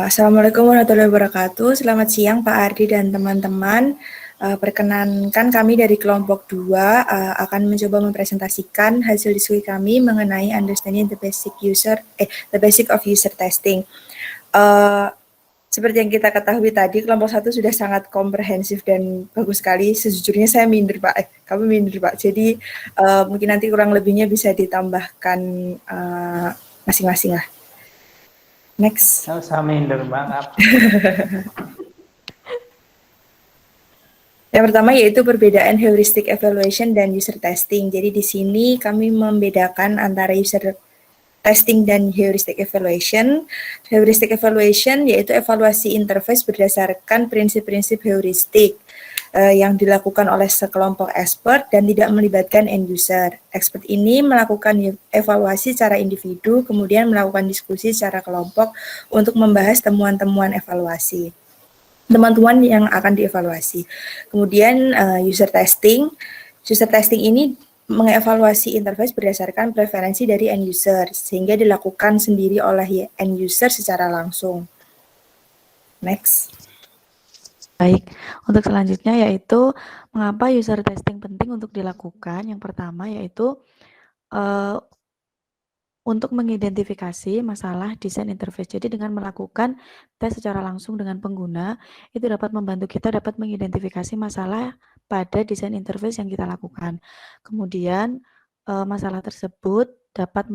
Assalamualaikum warahmatullahi wabarakatuh. Selamat siang Pak Ardi dan teman-teman. Perkenankan kami dari kelompok 2 akan mencoba mempresentasikan hasil diskusi kami mengenai understanding the basic of user testing. Seperti yang kita ketahui tadi, kelompok 1 sudah sangat komprehensif dan bagus sekali. Sejujurnya saya minder Pak, kami minder Pak. Jadi mungkin nanti kurang lebihnya bisa ditambahkan masing-masing lah. Next. Saya minder banget. Yang pertama yaitu perbedaan heuristic evaluation dan user testing. Jadi di sini kami membedakan antara user testing dan heuristic evaluation. Heuristic evaluation yaitu evaluasi interface berdasarkan prinsip-prinsip heuristik yang dilakukan oleh sekelompok expert dan tidak melibatkan end user. Expert ini melakukan evaluasi secara individu, kemudian melakukan diskusi secara kelompok untuk membahas temuan-temuan evaluasi. Teman-teman yang akan dievaluasi. Kemudian user testing. User testing ini mengevaluasi interface berdasarkan preferensi dari end user, sehingga dilakukan sendiri oleh end user secara langsung. Next. Baik, untuk selanjutnya yaitu mengapa user testing penting untuk dilakukan. Yang pertama yaitu untuk mengidentifikasi masalah desain interface. Jadi dengan melakukan tes secara langsung dengan pengguna, itu dapat membantu kita dapat mengidentifikasi masalah pada desain interface yang kita lakukan. Kemudian masalah tersebut dapat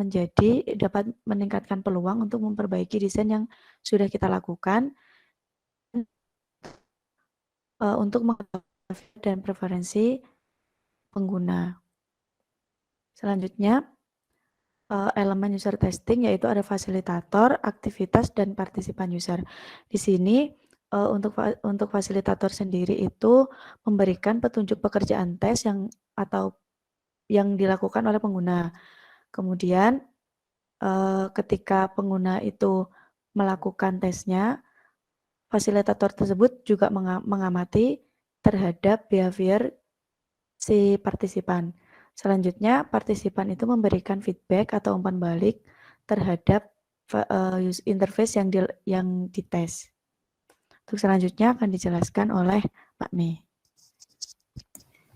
meningkatkan peluang untuk memperbaiki desain yang sudah kita lakukan untuk mengetahui dan preferensi pengguna. Selanjutnya, elemen user testing yaitu ada fasilitator, aktivitas, dan partisipan user. Di sini untuk fasilitator sendiri itu memberikan petunjuk pekerjaan tes yang dilakukan oleh pengguna. Kemudian ketika pengguna itu melakukan tesnya, fasilitator tersebut juga mengamati terhadap behavior si partisipan. Selanjutnya, partisipan itu memberikan feedback atau umpan balik terhadap interface yang dites. Untuk selanjutnya akan dijelaskan oleh Pak Mei.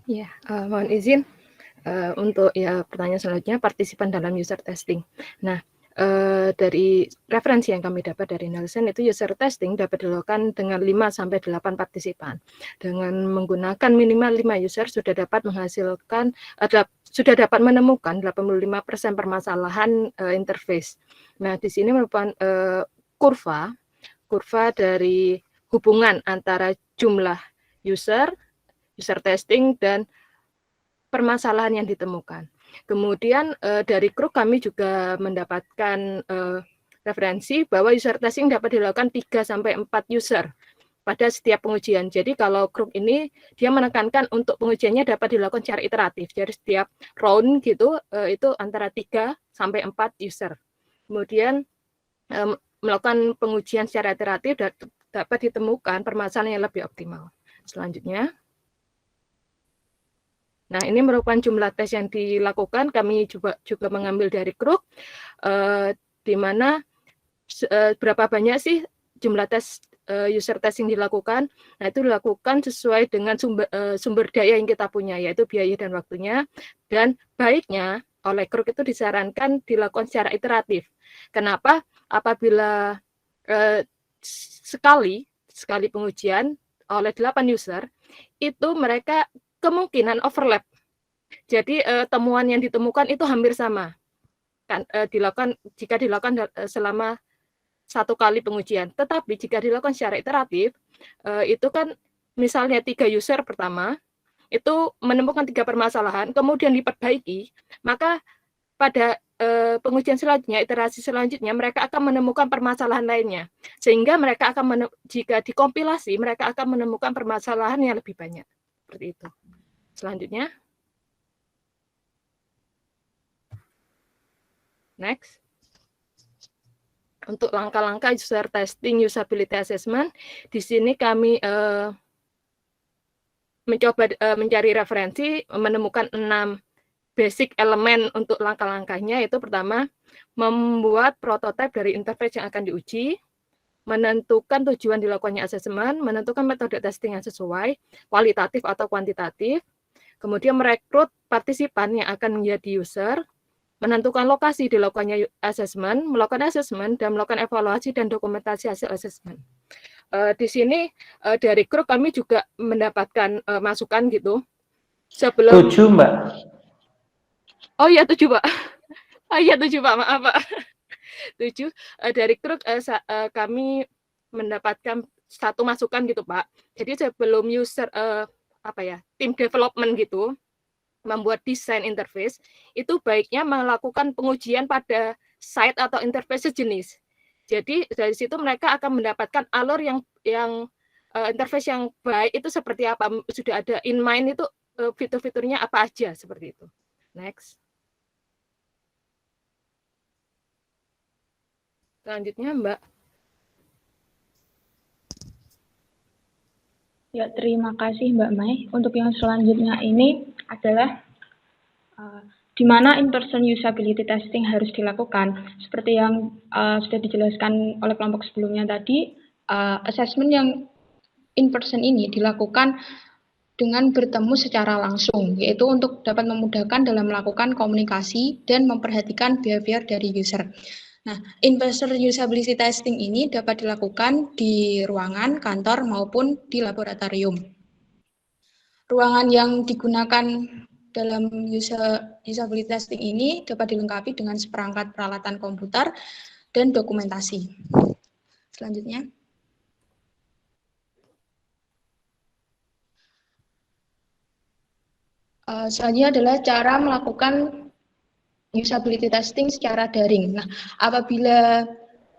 Ya, mohon izin untuk pertanyaan selanjutnya, partisipan dalam user testing. Nah, dari referensi yang kami dapat dari Nielsen itu user testing dapat dilakukan dengan 5-8 partisipan. Dengan menggunakan minimal 5 user sudah dapat menemukan 85% permasalahan interface. Nah, di sini merupakan kurva dari hubungan antara jumlah user testing dan permasalahan yang ditemukan. Kemudian dari Kruk kami juga mendapatkan referensi bahwa user testing dapat dilakukan 3-4 user pada setiap pengujian. Jadi kalau Kruk ini dia menekankan untuk pengujiannya dapat dilakukan secara iteratif. Jadi setiap round gitu itu antara 3-4 user. Kemudian melakukan pengujian secara iteratif dapat ditemukan permasalahan yang lebih optimal. Selanjutnya. Nah, ini merupakan jumlah tes yang dilakukan. Kami juga mengambil dari Kruk, di mana berapa banyak sih jumlah tes user testing dilakukan. Nah, itu dilakukan sesuai dengan sumber daya yang kita punya, yaitu biaya dan waktunya. Dan baiknya oleh Kruk itu disarankan dilakukan secara iteratif. Kenapa? Apabila sekali pengujian oleh 8 user, itu mereka kemungkinan overlap. Jadi temuan yang ditemukan itu hampir sama. Kan jika dilakukan selama 1 kali pengujian. Tetapi jika dilakukan secara iteratif, itu kan misalnya 3 user pertama itu menemukan 3 permasalahan, kemudian diperbaiki, maka pada pengujian selanjutnya, iterasi selanjutnya, mereka akan menemukan permasalahan lainnya. Sehingga mereka akan jika dikompilasi, mereka akan menemukan permasalahan yang lebih banyak. Seperti itu. Selanjutnya. Next. Untuk langkah-langkah user testing, usability assessment, di sini kami mencoba mencari referensi, menemukan 6 basic elemen untuk langkah-langkahnya. Itu pertama, membuat prototipe dari interface yang akan diuji. menentukan tujuan dilakukannya asesmen, menentukan metode testing yang sesuai, kualitatif atau kuantitatif, kemudian merekrut partisipan yang akan menjadi user, menentukan lokasi dilakukannya asesmen, melakukan asesmen, dan melakukan evaluasi dan dokumentasi hasil asesmen. Di sini dari grup kami juga mendapatkan masukan gitu. Sebelum 7, Mbak. Oh iya 7, Pak. Oh iya 7, Pak. Maaf, Pak. 7 dari grup kami mendapatkan satu masukan gitu, Pak. Jadi sebelum user tim development gitu membuat desain interface, itu baiknya melakukan pengujian pada site atau interface sejenis. Jadi dari situ mereka akan mendapatkan alur yang interface yang baik itu seperti apa, sudah ada in mind itu fitur-fiturnya apa aja seperti itu. Next. Selanjutnya, Mbak. Ya, terima kasih Mbak Mai. Untuk yang selanjutnya ini adalah di mana in-person usability testing harus dilakukan. Seperti yang sudah dijelaskan oleh kelompok sebelumnya tadi, assessment yang in-person ini dilakukan dengan bertemu secara langsung, yaitu untuk dapat memudahkan dalam melakukan komunikasi dan memperhatikan behavior dari user. Nah, in-person usability testing ini dapat dilakukan di ruangan, kantor, maupun di laboratorium. Ruangan yang digunakan dalam usability testing ini dapat dilengkapi dengan seperangkat peralatan komputer dan dokumentasi. Selanjutnya. Selanjutnya adalah cara melakukan usability testing secara daring. Nah, apabila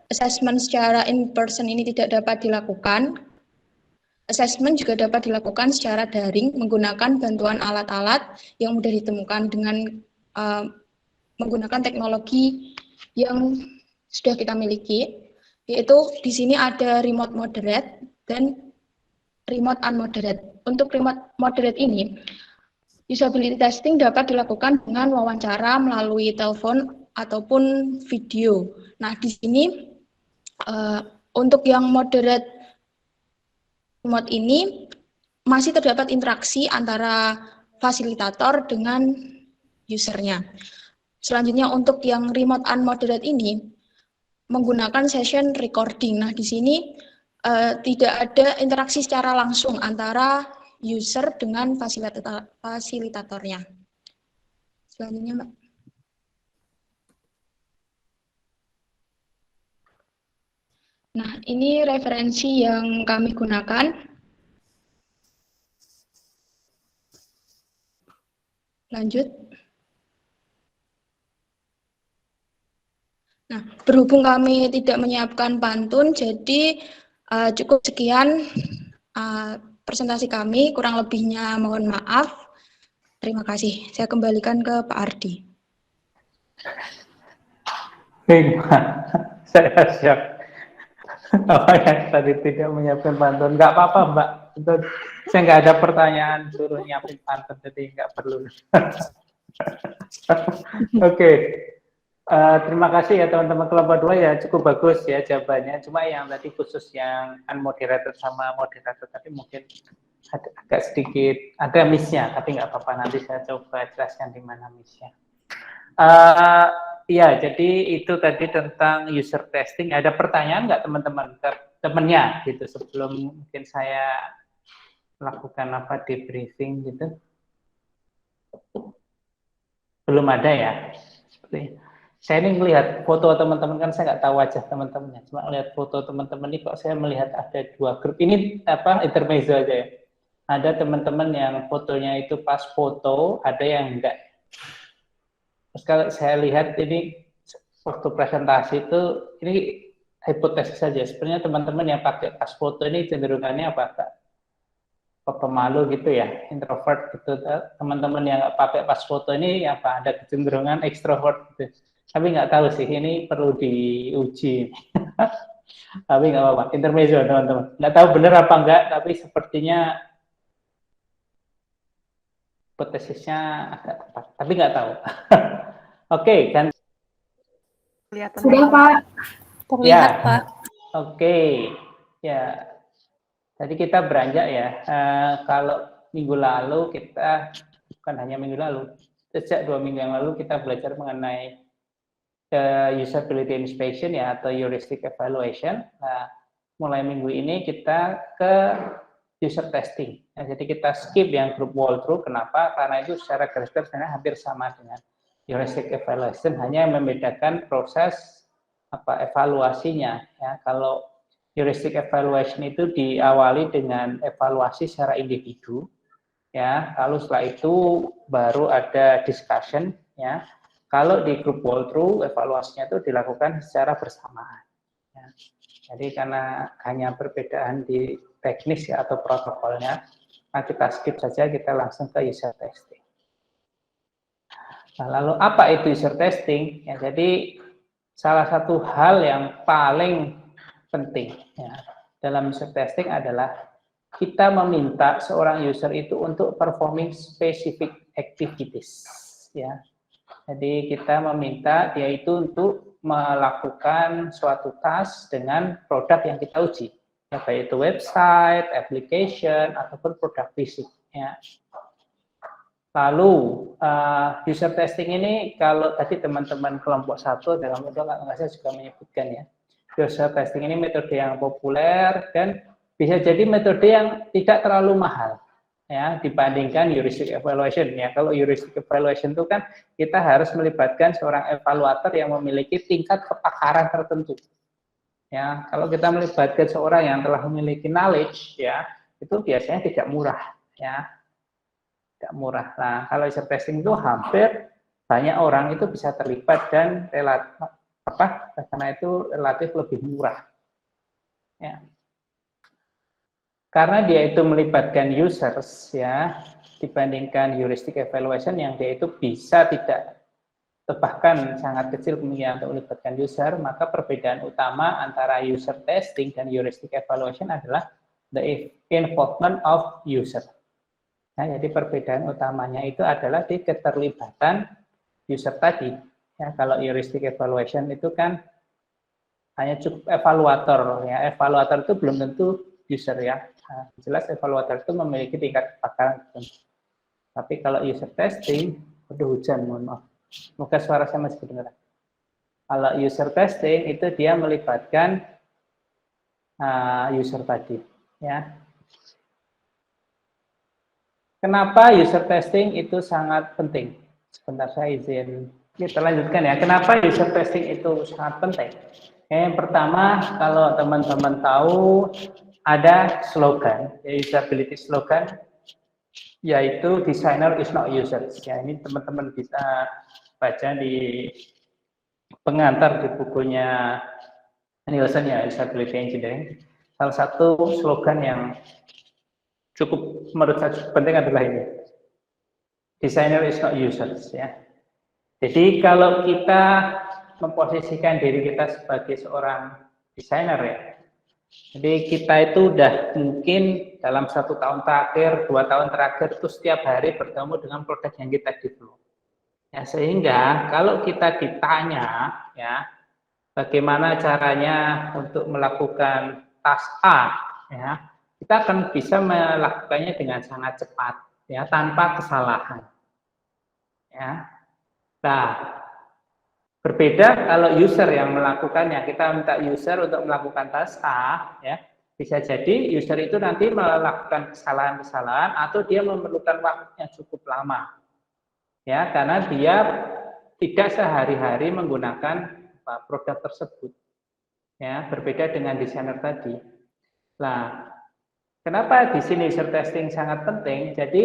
assessment secara in-person ini tidak dapat dilakukan, assessment juga dapat dilakukan secara daring menggunakan bantuan alat-alat yang mudah ditemukan dengan menggunakan teknologi yang sudah kita miliki, yaitu di sini ada remote moderate dan remote unmoderate. Untuk remote moderate ini, usability testing dapat dilakukan dengan wawancara melalui telepon ataupun video. Nah, di sini untuk yang moderate remote ini masih terdapat interaksi antara fasilitator dengan usernya. Selanjutnya untuk yang remote unmoderate ini menggunakan session recording. Nah, di sini tidak ada interaksi secara langsung antara user dengan fasilitatornya. Selanjutnya, Mbak. Nah, ini referensi yang kami gunakan. Lanjut. Nah, berhubung kami tidak menyiapkan pantun, jadi cukup sekian presentasi kami, kurang lebihnya mohon maaf. Terima kasih. Saya kembalikan ke Pak Ardi. Baik, saya siap. Apa yang tadi tidak menyiapkan pantun? Nggak apa-apa, Mbak. Itu saya nggak ada pertanyaan suruh nyiapin pantun, jadi nggak perlu. Oke. Terima kasih ya teman-teman kelompok 2 ya, cukup bagus ya jawabannya. Cuma yang tadi khusus yang unmoderated sama moderated tadi mungkin agak sedikit ada miss-nya, tapi nggak apa-apa, nanti saya coba jelaskan di mana miss-nya. Ya, jadi itu tadi tentang user testing. Ada pertanyaan nggak teman-teman ke temennya gitu sebelum mungkin saya melakukan debriefing gitu? Belum ada ya? Seperti saya ini melihat foto teman-teman, kan saya nggak tahu wajah teman-temannya, cuma lihat foto teman-teman ini kok saya melihat ada 2 grup. Ini intermezzo aja ya. Ada teman-teman yang fotonya itu pas foto, ada yang enggak. Terus kalau saya lihat ini waktu presentasi itu, ini hipotesis saja. Sebenarnya teman-teman yang pakai pas foto ini cenderungannya apa pemalu gitu ya, introvert gitu. Teman-teman yang nggak pakai pas foto ini ada kecenderungan ekstrovert gitu. Tapi nggak tahu sih, ini perlu diuji. Tapi nggak apa-apa, intermezzo teman-teman. Nggak tahu benar apa enggak, tapi sepertinya hipotesisnya agak tepat. Tapi nggak tahu. Oke, kan? Sudah, Pak. Terlihat, Ya. Pak. Oke, ya. Tadi kita beranjak ya. Kalau minggu lalu kita, bukan hanya minggu lalu, sejak 2 minggu yang lalu kita belajar mengenai usability inspection ya, atau heuristic evaluation. Nah, mulai minggu ini kita ke user testing. Nah, jadi kita skip yang group walkthrough. Kenapa? Karena itu secara garis besar sebenarnya hampir sama dengan heuristic evaluation, hanya membedakan proses evaluasinya. Ya, kalau heuristic evaluation itu diawali dengan evaluasi secara individu, ya. Lalu setelah itu baru ada discussion, ya. Kalau di group walkthrough evaluasinya itu dilakukan secara bersamaan. Ya. Jadi karena hanya perbedaan di teknis ya, atau protokolnya, nah kita skip saja, kita langsung ke user testing. Nah, lalu apa itu user testing? Ya, jadi salah satu hal yang paling penting ya, dalam user testing adalah kita meminta seorang user itu untuk performing specific activities ya. Jadi kita meminta dia itu untuk melakukan suatu task dengan produk yang kita uji, ya, baik itu website, application, ataupun produk fisik ya. Lalu user testing ini, kalau tadi teman-teman kelompok 1 dalam modul saya juga menyebutkan ya, user testing ini metode yang populer dan bisa jadi metode yang tidak terlalu mahal ya dibandingkan heuristic evaluation ya. Kalau heuristic evaluation itu kan kita harus melibatkan seorang evaluator yang memiliki tingkat kepakaran tertentu. Ya, kalau kita melibatkan seorang yang telah memiliki knowledge ya, itu biasanya tidak murah ya. Tidak murah. Nah, kalau user testing itu hampir banyak orang itu bisa terlibat dan karena itu relatif lebih murah. Ya. Karena dia itu melibatkan users ya, dibandingkan heuristic evaluation yang dia itu bisa tidak, bahkan sangat kecil kemungkinan untuk melibatkan user, maka perbedaan utama antara user testing dan heuristic evaluation adalah the involvement of user. Nah, jadi perbedaan utamanya itu adalah di keterlibatan user tadi. Ya, kalau heuristic evaluation itu kan hanya cukup evaluator ya. Evaluator itu belum tentu user ya. Nah, jelas evaluator itu memiliki tingkat kepakaran tertentu. Tapi kalau user testing, hujan, mohon maaf. Semoga suara saya masih kedengaran. Kalau user testing itu dia melibatkan user tadi ya. Kenapa user testing itu sangat penting? Sebentar saya izin kita lanjutkan ya. Kenapa user testing itu sangat penting? Yang pertama, kalau teman-teman tahu ada slogan, usability slogan, yaitu designer is not users. Ya, ini teman-teman bisa baca di pengantar di bukunya Nielsen ya, Usability Engineering. Salah satu slogan yang cukup menurut saya penting adalah ini, designer is not users ya. Jadi kalau kita memposisikan diri kita sebagai seorang desainer ya, jadi kita itu udah mungkin dalam 1 tahun terakhir, 2 tahun terakhir itu setiap hari bertemu dengan produk yang kita develop. Ya, sehingga kalau kita ditanya ya, bagaimana caranya untuk melakukan task A ya, kita akan bisa melakukannya dengan sangat cepat ya, tanpa kesalahan. Ya. Nah, berbeda kalau user yang melakukannya, kita minta user untuk melakukan task A, ya, bisa jadi user itu nanti melakukan kesalahan-kesalahan atau dia memerlukan waktu yang cukup lama, ya, karena dia tidak sehari-hari menggunakan produk tersebut, ya, berbeda dengan desainer tadi. Nah, kenapa di sini user testing sangat penting? Jadi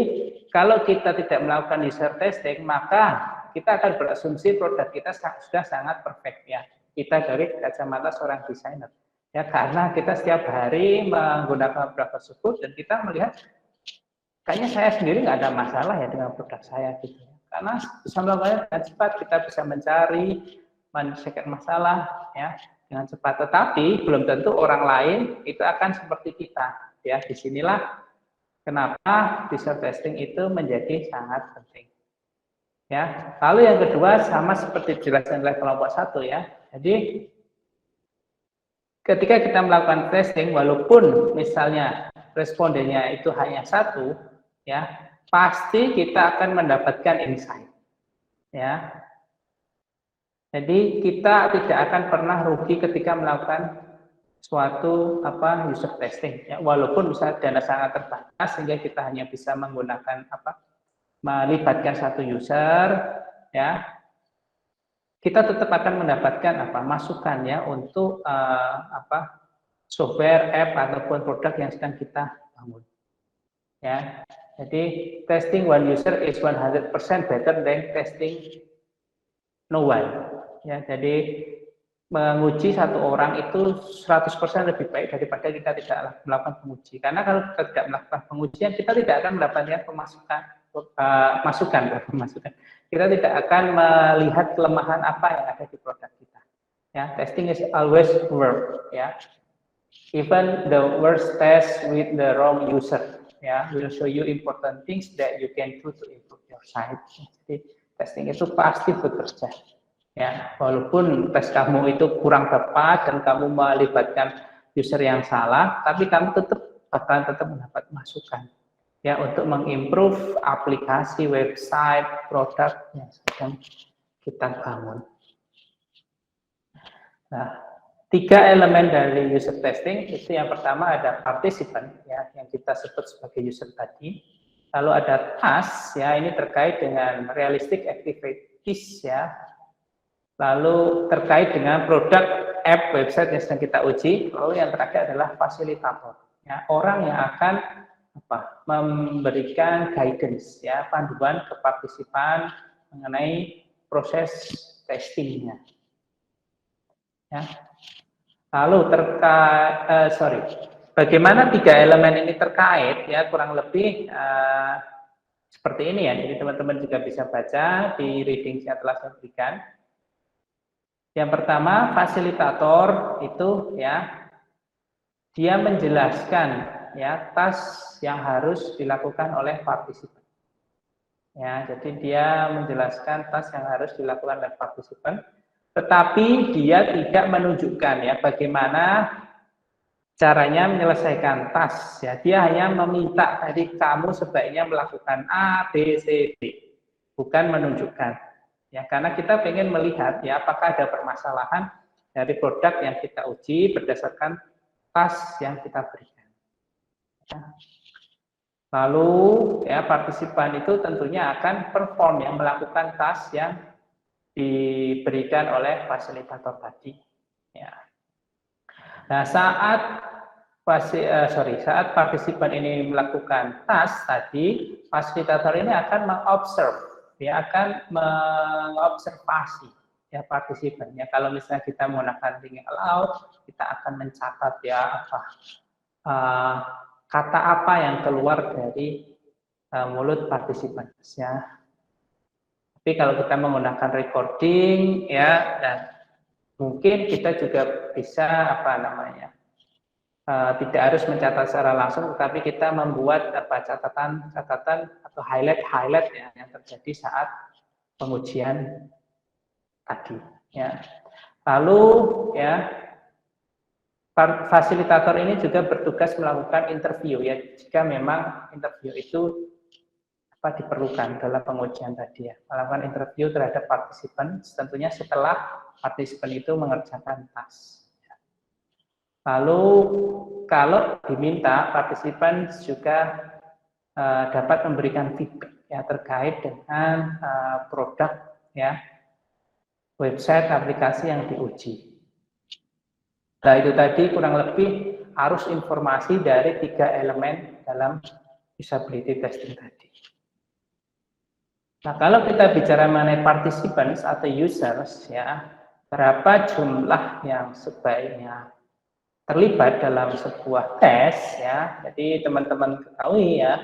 kalau kita tidak melakukan user testing, maka kita akan berasumsi produk kita sudah sangat perfect ya. Kita dari kacamata seorang desainer. Ya, karena kita setiap hari menggunakan produk tersebut dan kita melihat kayaknya saya sendiri nggak ada masalah ya dengan produk saya gitu. Karena bisa melakukannya dengan cepat, kita bisa mencari, menyelesaikan masalah ya dengan cepat. Tetapi belum tentu orang lain itu akan seperti kita. Ya, disinilah kenapa user testing itu menjadi sangat penting. Ya, lalu yang kedua sama seperti dijelaskan oleh kelompok 1 ya. Jadi ketika kita melakukan testing, walaupun misalnya respondennya itu hanya satu, ya, pasti kita akan mendapatkan insight, ya. Jadi kita tidak akan pernah rugi ketika melakukan suatu user testing, ya, walaupun misalnya dana sangat terbatas sehingga kita hanya bisa menggunakan melibatkan satu user, ya. Kita tetap akan mendapatkan masukan ya untuk software, app ataupun produk yang sedang kita bangun. Ya, jadi testing one user is 100% better than testing no one. Ya, jadi menguji satu orang itu 100% lebih baik daripada kita tidak melakukan penguji. Karena kalau kita tidak melakukan pengujian, kita tidak akan mendapatkan masukan. Kita tidak akan melihat kelemahan apa yang ada di produk kita. Ya, testing is always work. Ya, even the worst test with the wrong user, ya, will show you important things that you can do to improve your site. Jadi testing itu pasti bekerja. Ya, walaupun tes kamu itu kurang tepat dan kamu melibatkan user yang salah, tapi kamu tetap mendapat masukan. Ya, untuk mengimprove aplikasi, website, produk yang sedang kita bangun. Nah, 3 elemen dari user testing itu yang pertama ada participant, ya, yang kita sebut sebagai user tadi. Lalu ada task, ya, ini terkait dengan realistic activities, ya. Lalu terkait dengan produk, app, website yang sedang kita uji. Lalu yang terakhir adalah fasilitator, ya, orang yang akan memberikan guidance, ya, panduan ke partisipan mengenai proses testingnya. Ya. Lalu bagaimana 3 elemen ini terkait, ya, kurang lebih seperti ini, ya. Jadi teman-teman juga bisa baca di reading yang telah saya berikan. Yang pertama, fasilitator itu, ya, dia menjelaskan, ya, task yang harus dilakukan oleh partisipan. Ya, jadi dia menjelaskan task yang harus dilakukan oleh partisipan, tetapi dia tidak menunjukkan, ya, bagaimana caranya menyelesaikan task. Ya, dia hanya meminta tadi kamu sebaiknya melakukan A, B, C, D, bukan menunjukkan. Ya, karena kita ingin melihat, ya, apakah ada permasalahan dari produk yang kita uji berdasarkan task yang kita berikan. Ya. Lalu, ya, partisipan itu tentunya akan perform, yang melakukan task yang diberikan oleh fasilitator tadi. Ya. Nah, saat partisipan ini melakukan task tadi, fasilitator ini akan mengobserve, dia akan mengobservasi, ya, partisipan. Ya, kalau misalnya kita menggunakan thinking aloud, kita akan mencatat, ya, kata apa yang keluar dari mulut partisipan, ya. Tapi kalau kita menggunakan recording, ya, dan mungkin kita juga bisa tidak harus mencatat secara langsung, tetapi kita membuat catatan atau highlight, ya, yang terjadi saat pengujian tadi. Ya. Lalu, ya, fasilitator ini juga bertugas melakukan interview, ya, jika memang interview itu diperlukan dalam pengujian tadi, ya, melakukan interview terhadap partisipan, tentunya setelah partisipan itu mengerjakan task. Lalu kalau diminta, partisipan juga dapat memberikan feedback, ya, terkait dengan produk, ya, website, aplikasi yang diuji. Nah, itu tadi kurang lebih arus informasi dari 3 elemen dalam usability testing tadi. Nah, kalau kita bicara mengenai participants atau users, ya, berapa jumlah yang sebaiknya terlibat dalam sebuah tes, ya. Jadi teman-teman ketahui, ya,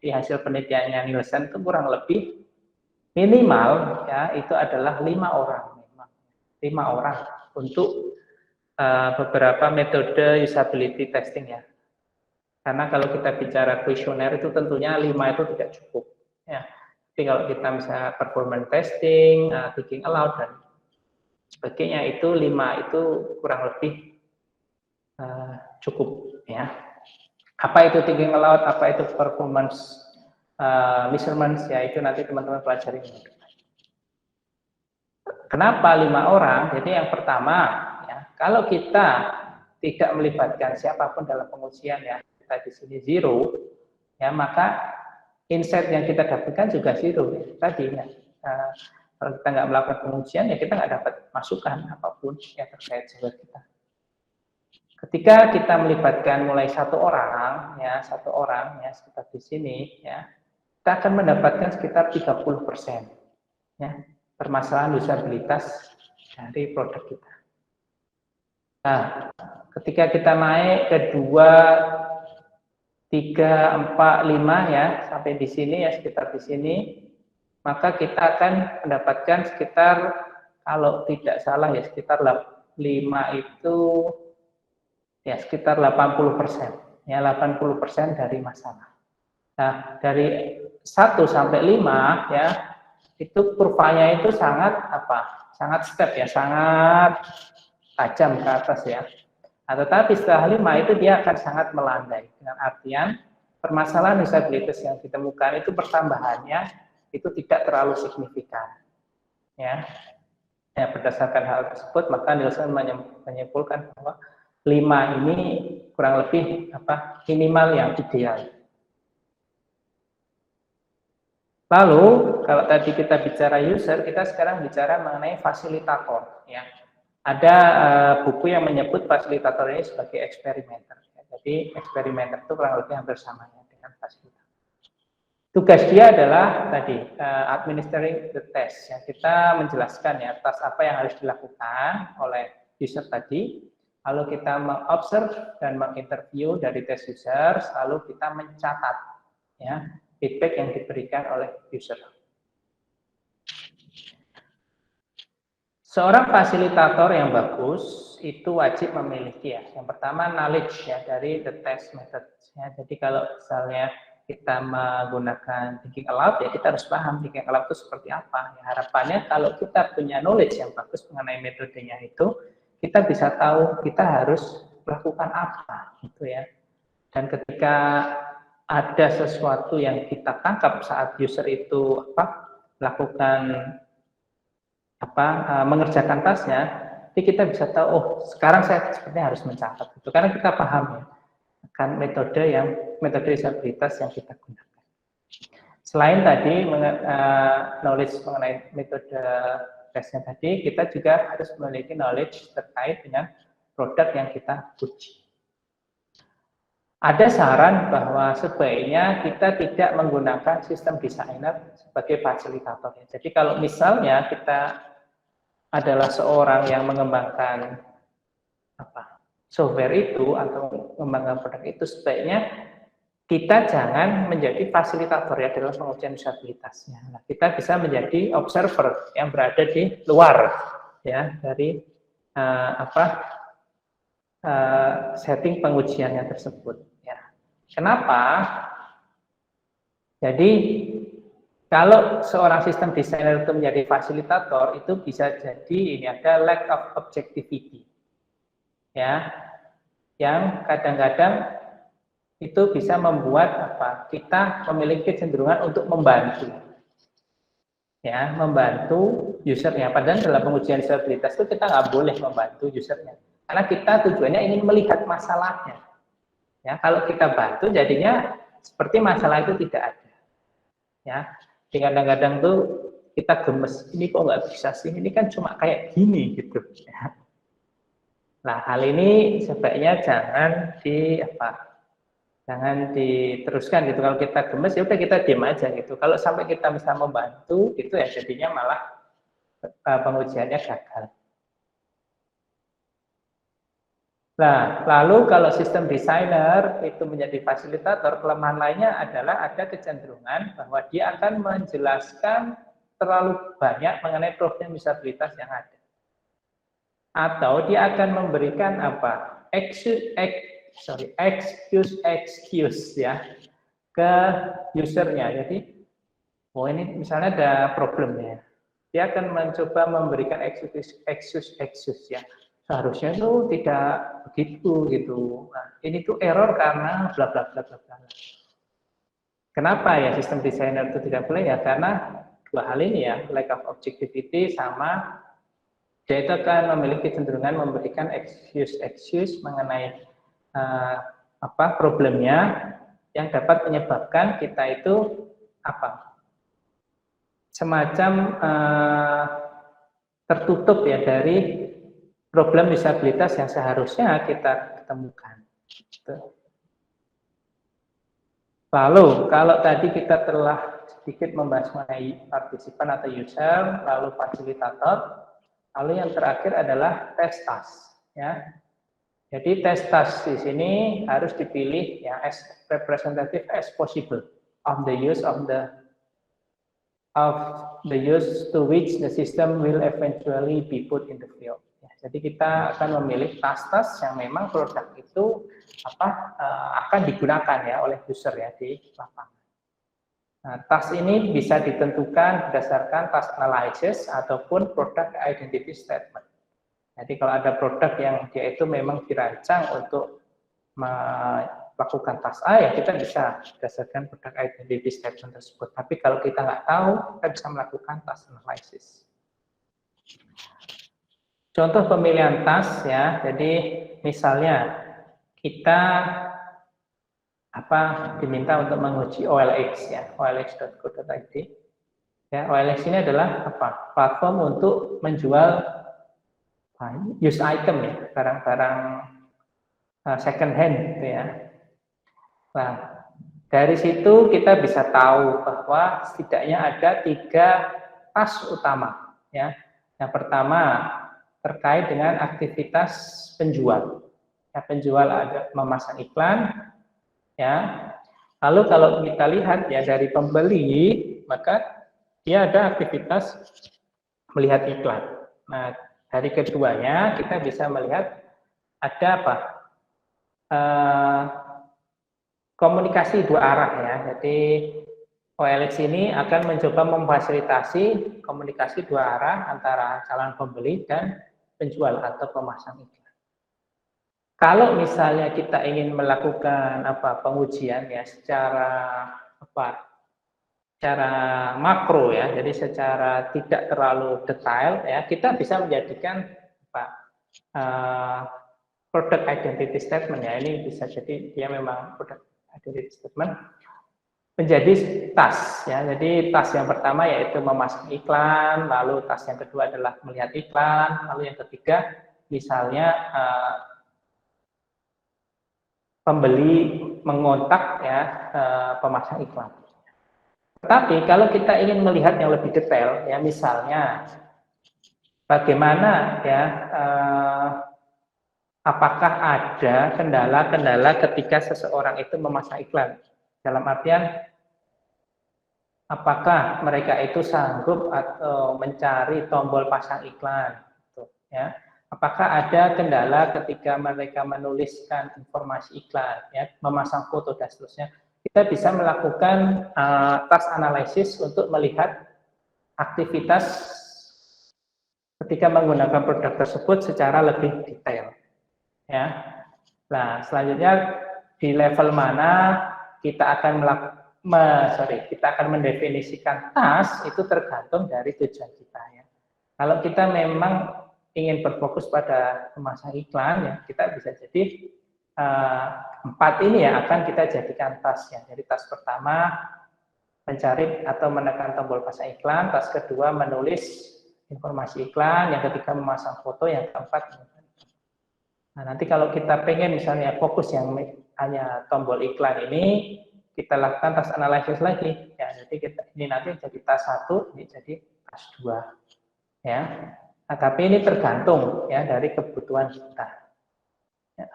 di hasil penelitiannya Nielsen itu kurang lebih minimal, ya, itu adalah 5 orang, 5 orang untuk beberapa metode usability testing, ya. Karena kalau kita bicara kuesioner itu tentunya 5 itu tidak cukup, ya. Tapi kalau kita misalnya performance testing, thinking aloud dan sebagainya, itu 5 itu kurang lebih cukup ya. Apa itu thinking aloud, apa itu performance measurements, ya itu nanti teman-teman pelajari. Kenapa 5 orang? Jadi yang pertama, ya, kalau kita tidak melibatkan siapapun dalam pengujian, ya kita di sini zero, ya maka insight yang kita dapatkan juga zero. Ya. Tadi ya, kalau kita nggak melakukan pengujian, ya kita nggak dapat masukan apapun yang terkait software kita. Ketika kita melibatkan mulai 1 orang, ya 1 orang, ya sekitar di sini, ya kita akan mendapatkan sekitar 30%, ya permasalahan usabilitas dari produk kita. Nah, ketika kita naik ke 2, 3, 4, 5 ya sampai di sini ya sekitar di sini, maka kita akan mendapatkan sekitar kalau tidak salah ya sekitar 5 itu ya sekitar 80%, ya 80% dari masalah. Nah, dari 1 sampai 5 ya itu kurvanya itu sangat sangat step ya, sangat tajam ke atas ya. Nah, tetapi setelah 5 itu dia akan sangat melandai dengan artian permasalahan disabilitas yang ditemukan itu pertambahannya itu tidak terlalu signifikan. Ya, berdasarkan hal tersebut maka Nielsen menyimpulkan bahwa 5 ini kurang lebih minimal yang ideal. Lalu kalau tadi kita bicara user, kita sekarang bicara mengenai fasilitator. Ya, ada buku yang menyebut fasilitator ini sebagai experimenter. Ya, jadi experimenter itu kurang lebih hampir sama ya dengan fasilitator. Tugas dia adalah tadi administering the test. Ya, kita menjelaskan ya task apa yang harus dilakukan oleh user tadi. Lalu kita mengobserv dan menginterview dari test user, lalu kita mencatat ya feedback yang diberikan oleh user. Seorang fasilitator yang bagus itu wajib memiliki ya. Yang pertama knowledge ya dari the test method. Ya, jadi kalau misalnya kita menggunakan thinking aloud ya kita harus paham thinking aloud itu seperti apa. Ya, harapannya kalau kita punya knowledge yang bagus mengenai metodenya itu, kita bisa tahu kita harus melakukan apa gitu ya. Dan ketika ada sesuatu yang kita tangkap saat user itu melakukan mengerjakan tasnya, jadi kita bisa tahu oh sekarang saya sepertinya harus mencatat itu karena kita paham ya akan metode disabilitas yang kita gunakan. Selain tadi knowledge mengenai metode tesnya tadi, kita juga harus memiliki knowledge terkait dengan produk yang kita uji. Ada saran bahwa sebaiknya kita tidak menggunakan sistem designer sebagai fasilitator. Jadi kalau misalnya kita adalah seorang yang mengembangkan software itu atau mengembangkan produk itu, sebaiknya kita jangan menjadi fasilitator ya dalam pengujian disabilitasnya. Nah, kita bisa menjadi observer yang berada di luar ya dari setting pengujiannya tersebut. Ya. Kenapa? Jadi kalau seorang sistem designer itu menjadi fasilitator itu bisa jadi ini ada lack of objectivity. Ya. Yang kadang-kadang itu bisa membuat kita memiliki kecenderungan untuk membantu, ya membantu usernya. Padahal dalam pengujian disabilitas itu kita nggak boleh membantu usernya, karena kita tujuannya ingin melihat masalahnya. Ya kalau kita bantu, jadinya seperti masalah itu tidak ada. Ya, kadang-kadang tuh kita gemes, ini kok nggak bisa sih? Ini kan cuma kayak gini gitu. Ya. Nah hal ini sebaiknya jangan jangan diteruskan gitu. Kalau kita gemes ya udah kita diam aja gitu. Kalau sampai kita bisa membantu itu ya jadinya malah pengujiannya gagal. Nah, lalu kalau sistem designer itu menjadi fasilitator, kelemahan lainnya adalah ada kecenderungan bahwa dia akan menjelaskan terlalu banyak mengenai problem disabilitas yang ada. Atau dia akan memberikan excuse ya ke usernya. Jadi, oh ini misalnya ada problemnya, dia akan mencoba memberikan excuse ya. seharusnya itu tidak begitu gitu. Nah, ini tuh error karena bla bla bla bla bla. Kenapa ya sistem desainer itu tidak boleh ya? Karena dua hal ini ya, lack of objectivity sama dia itu akan memiliki kecenderungan memberikan excuse mengenai problemnya yang dapat menyebabkan kita itu semacam tertutup ya dari problem disabilitas yang seharusnya kita temukan. Lalu kalau tadi kita telah sedikit membahas mengenai partisipan atau user, lalu fasilitator, lalu yang terakhir adalah test task ya. Jadi test task di sini harus dipilih ya as representative as possible of the use to which the system will eventually be put in the field. Ya, jadi kita akan memilih task-task yang memang produk itu akan digunakan ya oleh user ya di lapangan. Nah, task ini bisa ditentukan berdasarkan task analysis ataupun product identity statement. Jadi kalau ada produk yang dia itu memang dirancang untuk melakukan task A, ya kita bisa berdasarkan product identity statement tersebut. Tapi kalau kita nggak tahu, kita bisa melakukan task analysis. Contoh pemilihan task ya, jadi misalnya kita diminta untuk menguji OLX ya, olx.co.id. Ya, OLX ini adalah platform untuk menjual used item ya, barang-barang second hand gitu ya. Nah, dari situ kita bisa tahu bahwa setidaknya ada 3 task utama ya. Yang pertama terkait dengan aktivitas penjual. Ya, penjual ada memasang iklan ya. Lalu kalau kita lihat ya dari pembeli, maka dia ada aktivitas melihat iklan. Nah, dari keduanya kita bisa melihat ada komunikasi 2 arah ya. Jadi OLX ini akan mencoba memfasilitasi komunikasi 2 arah antara calon pembeli dan penjual atau pemasang iklan. Kalau misalnya kita ingin melakukan pengujian ya secara makro ya, jadi secara tidak terlalu detail ya, kita bisa menjadikan product identity statement ya, ini bisa jadi dia memang product identity statement menjadi task ya. Jadi task yang pertama yaitu memasang iklan, lalu task yang kedua adalah melihat iklan, lalu yang ketiga misalnya pembeli mengontak ya pemasang iklan. Tetapi kalau kita ingin melihat yang lebih detail ya, misalnya bagaimana ya apakah ada kendala-kendala ketika seseorang itu memasang iklan, dalam artian apakah mereka itu sanggup atau mencari tombol pasang iklan gitu, ya. Apakah ada kendala ketika mereka menuliskan informasi iklan, ya, memasang foto dan seterusnya. Kita bisa melakukan task analysis untuk melihat aktivitas ketika menggunakan produk tersebut secara lebih detail. Ya. Nah, selanjutnya di level mana kita akan kita akan mendefinisikan task itu tergantung dari tujuan kita ya. Kalau kita memang ingin berfokus pada memasang iklan ya, kita bisa jadi 4 ini ya akan kita jadikan task ya. Jadi task pertama mencari atau menekan tombol pasang iklan, task kedua menulis informasi iklan, yang ketiga memasang foto, yang keempat. Nah, nanti kalau kita pengen misalnya fokus yang hanya tombol iklan ini, kita lakukan task analysis lagi. Ya, jadi ini nanti jadi task 1, ini jadi task 2. Ya. Nah, tapi ini tergantung ya dari kebutuhan kita. Ya.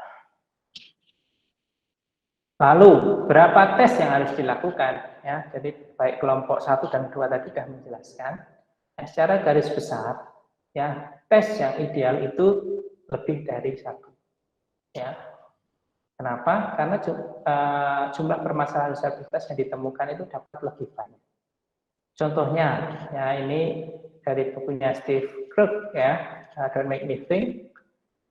Lalu berapa tes yang harus dilakukan? Ya, jadi baik kelompok 1 dan 2 tadi sudah menjelaskan. Ya, secara garis besar, ya tes yang ideal itu lebih dari 1. Ya. Kenapa? Karena jumlah permasalahan disabilitas yang ditemukan itu dapat lebih banyak. Contohnya, ya ini dari bukunya Steve Krug ya, Don't Make Me Think.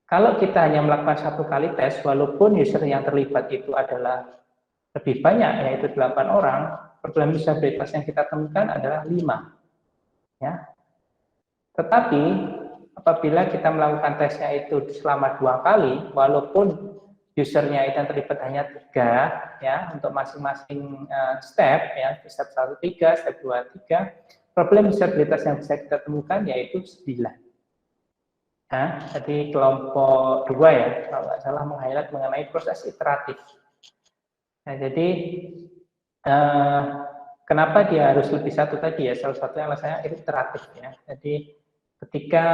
Kalau kita hanya melakukan satu kali tes, walaupun user yang terlibat itu adalah lebih banyak, yaitu 8 orang, problem usabilitas yang kita temukan adalah 5. Ya. Tetapi apabila kita melakukan tesnya itu selama 2 kali, walaupun usernya itu yang terlibat hanya 3, ya, untuk masing-masing step, ya, step 1 3, step 2 3, problem usabilitas yang bisa kita temukan yaitu 9. Nah, jadi kelompok 2 ya, kalau nggak salah meng-highlight mengenai proses iteratif. Nah, jadi kenapa dia harus lebih satu tadi ya? Salah satunya alasannya iteratif ya. Jadi ketika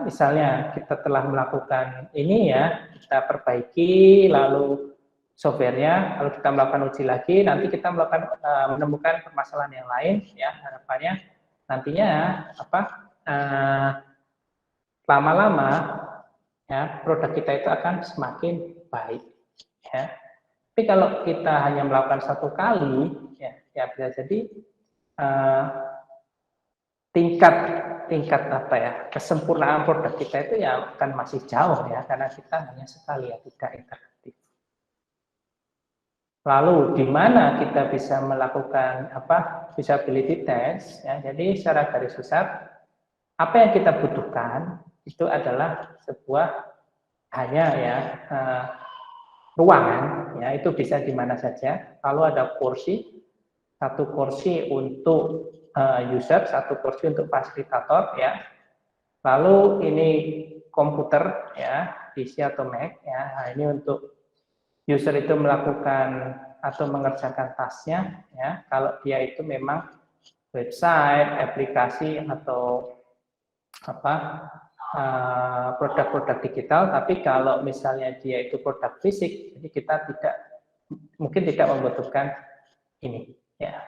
misalnya kita telah melakukan ini ya, kita perbaiki, lalu softwarenya, lalu kita melakukan uji lagi, nanti kita melakukan menemukan permasalahan yang lain ya, harapannya nantinya lama-lama ya produk kita itu akan semakin baik ya. Tapi kalau kita hanya melakukan satu kali ya bisa jadi tingkat apa ya kesempurnaan produk kita itu ya akan masih jauh ya, karena kita hanya sekali ya, tidak interaktif. Lalu di mana kita bisa melakukan usability test ya. Jadi secara garis besar apa yang kita butuhkan itu adalah sebuah hanya ya ruangan ya, itu bisa di mana saja. Lalu ada kursi, satu kursi untuk user, satu kursi untuk fasilitator ya. Lalu ini komputer ya, PC atau Mac ya. Nah, ini untuk user itu melakukan atau mengerjakan tasnya ya. Kalau dia itu memang website, aplikasi atau produk-produk digital, tapi kalau misalnya dia itu produk fisik, jadi kita mungkin tidak membutuhkan ini ya.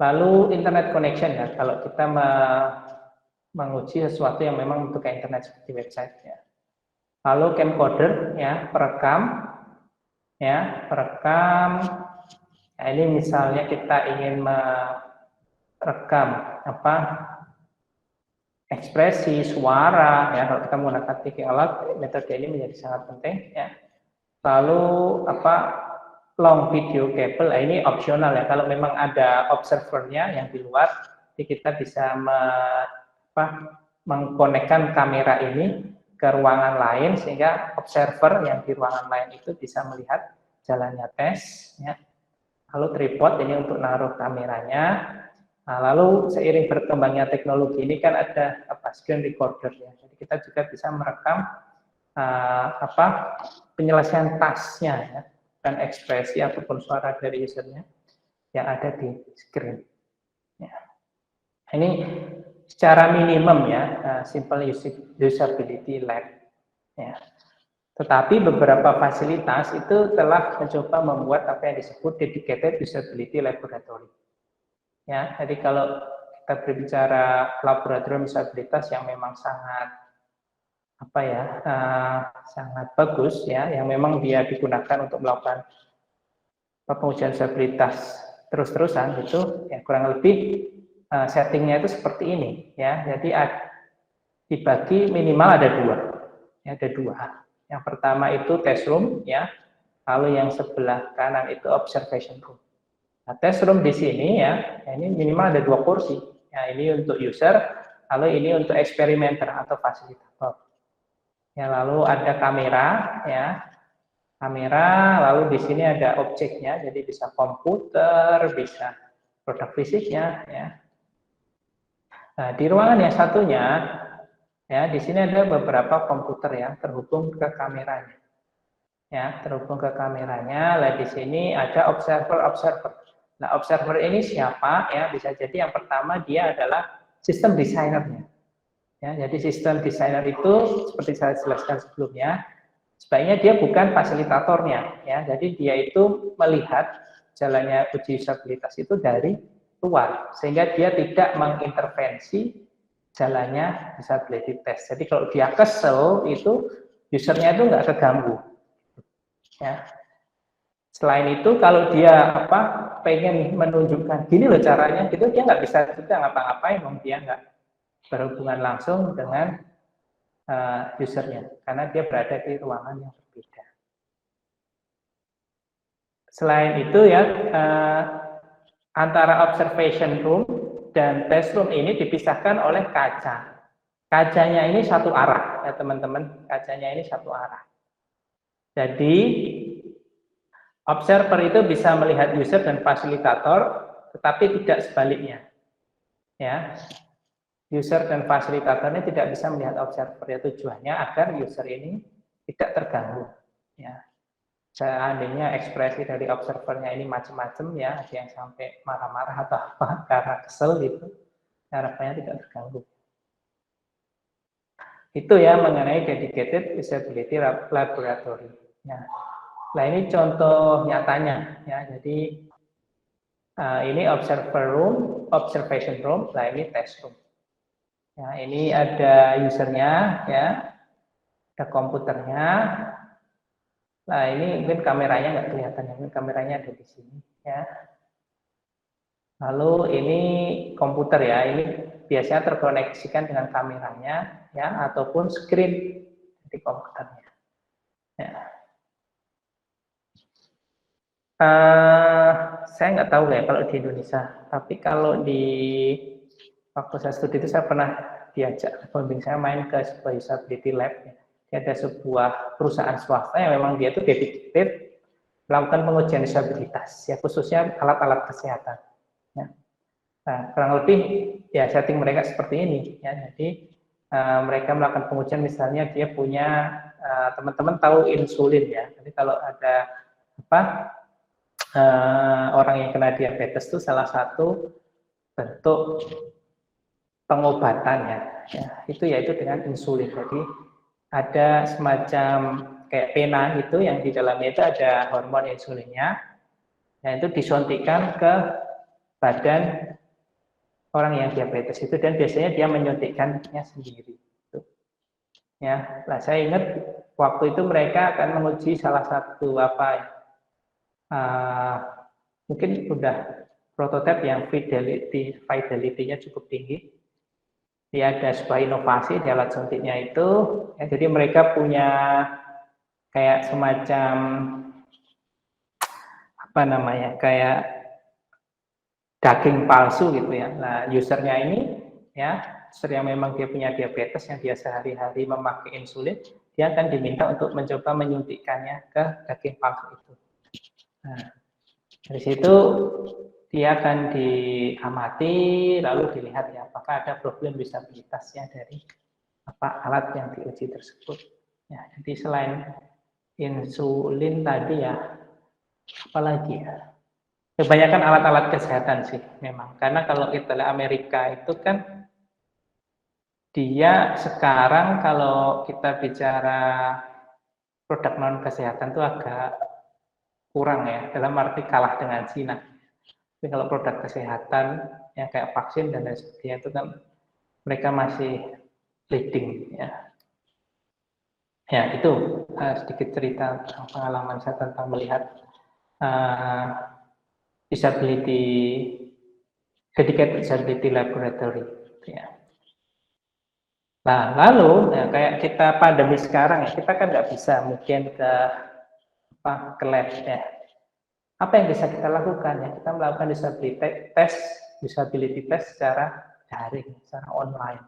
Lalu internet connection ya, kalau kita menguji sesuatu yang memang untuk internet seperti website ya. Lalu camcorder ya, perekam. Nah, ini misalnya kita ingin merekam ekspresi, suara, ya, kalau kita menggunakan tiga alat, metode ini menjadi sangat penting, ya. Lalu long video cable, nah, ini opsional ya. Kalau memang ada observernya yang di luar, jadi kita bisa mengkonekkan kamera ini ke ruangan lain sehingga observer yang di ruangan lain itu bisa melihat jalannya tes, ya. Lalu tripod ini untuk naruh kameranya. Nah, lalu seiring berkembangnya teknologi ini kan ada screen recorder ya. Jadi kita juga bisa merekam penyelesaian tasnya ya, dan ekspresi ataupun suara dari usernya yang ada di screen. Ya. Ini secara minimum ya, simple usability lab. Ya. Tetapi beberapa fasilitas itu telah mencoba membuat apa yang disebut dedicated usability laboratory. Ya, jadi kalau kita berbicara laboratorium usabilitas yang memang sangat sangat bagus ya, yang memang dia digunakan untuk melakukan pengujian usabilitas terus-terusan itu ya, kurang lebih settingnya itu seperti ini ya. Jadi dibagi minimal ada dua. Ya, ada dua. Yang pertama itu test room ya, lalu yang sebelah kanan itu observation room. Nah, test room di sini ya, ini minimal ada 2 kursi. Ya, ini untuk user, lalu ini untuk experimenter atau fasilitator. Ya, lalu ada kamera, ya, kamera, lalu di sini ada objeknya, jadi bisa komputer, bisa produk fisiknya, ya. Nah, di ruangan yang satunya, ya, di sini ada beberapa komputer yang terhubung ke kameranya. Ya, terhubung ke kameranya. Lalu di sini ada observer. Nah, observer ini siapa? Ya, bisa jadi yang pertama dia adalah sistem desainernya. Ya, jadi sistem desainer itu seperti saya jelaskan sebelumnya, sebaiknya dia bukan fasilitatornya. Ya, jadi dia itu melihat jalannya uji usabilitas itu dari luar, sehingga dia tidak mengintervensi jalannya usability test. Jadi kalau dia kesel itu usernya itu nggak keganggu. Ya. Selain itu kalau dia pengen menunjukkan gini loh caranya, gitu dia nggak bisa juga ngapa-ngapain, dia nggak berhubungan langsung dengan usernya, karena dia berada di ruangan yang berbeda. Selain itu ya, antara observation room dan test room ini dipisahkan oleh kaca. Kacanya ini satu arah ya teman-teman, kacanya ini satu arah. Jadi observer itu bisa melihat user dan fasilitator, tetapi tidak sebaliknya. Ya, user dan fasilitatornya tidak bisa melihat observer. Ya, tujuannya agar user ini tidak terganggu. Ya, seandainya ekspresi dari observernya ini macam-macam ya, ada yang sampai marah-marah atau apa karena kesel gitu, harapannya tidak terganggu. Itu ya mengenai dedicated usability laboratory. Ya. Nah ini contoh nyatanya ya. Jadi ini observation room. Nah ini test room. Ya, ini ada usernya ya, ada komputernya. Nah ini mungkin kameranya nggak kelihatan ya, mungkin kameranya ada di sini ya. Lalu ini komputer ya, ini biasanya terkoneksikan dengan kameranya ya, ataupun screen di komputernya. Ya. Saya nggak tahu ya kalau di Indonesia, tapi kalau di waktu saya studi itu saya pernah diajak pembimbing saya main ke sebuah usability lab. Ya. Dia ada sebuah perusahaan swasta yang memang dia itu dedicated melakukan pengujian usabilitas, ya khususnya alat-alat kesehatan. Ya. Nah, kurang lebih ya setting mereka seperti ini. Ya. Jadi mereka melakukan pengujian, misalnya dia punya teman-teman tahu insulin ya. Jadi kalau ada apa orang yang kena diabetes itu salah satu bentuk pengobatannya. Ya, itu yaitu dengan insulin. Jadi ada semacam kayak pena itu yang di dalamnya itu ada hormon insulinnya. Nah, itu disuntikkan ke badan orang yang diabetes itu, dan biasanya dia menyuntikkannya sendiri. Ya, nah saya ingat waktu itu mereka akan menguji salah satu mungkin udah prototipe yang fidelity-nya cukup tinggi. Dia ada sebuah inovasi di alat suntiknya itu. Ya, jadi mereka punya kayak semacam apa namanya, kayak daging palsu gitu ya. Nah, usernya ini ya, user yang memang dia punya diabetes, yang dia sehari-hari memakai insulin, dia akan diminta untuk mencoba menyuntikkannya ke daging palsu itu. Nah, dari situ dia akan diamati, lalu dilihat ya apakah ada problem usabilitasnya dari alat yang diuji tersebut. Ya, jadi selain insulin tadi ya, apalagi ya? Kebanyakan alat-alat kesehatan sih memang, karena kalau kita lihat Amerika itu kan dia sekarang kalau kita bicara produk non kesehatan itu agak kurang ya, dalam arti kalah dengan Cina. Tapi kalau produk kesehatan yang kayak vaksin dan lain sebagainya itu kan mereka masih leading ya. Ya itu sedikit cerita tentang pengalaman saya tentang melihat dedicated usability laboratory. Ya. Nah, lalu ya, kayak kita pandemi sekarang ya, kita kan nggak bisa mungkin ke lab ya. Apa yang bisa kita lakukan ya? Kita melakukan usability test secara daring, secara online.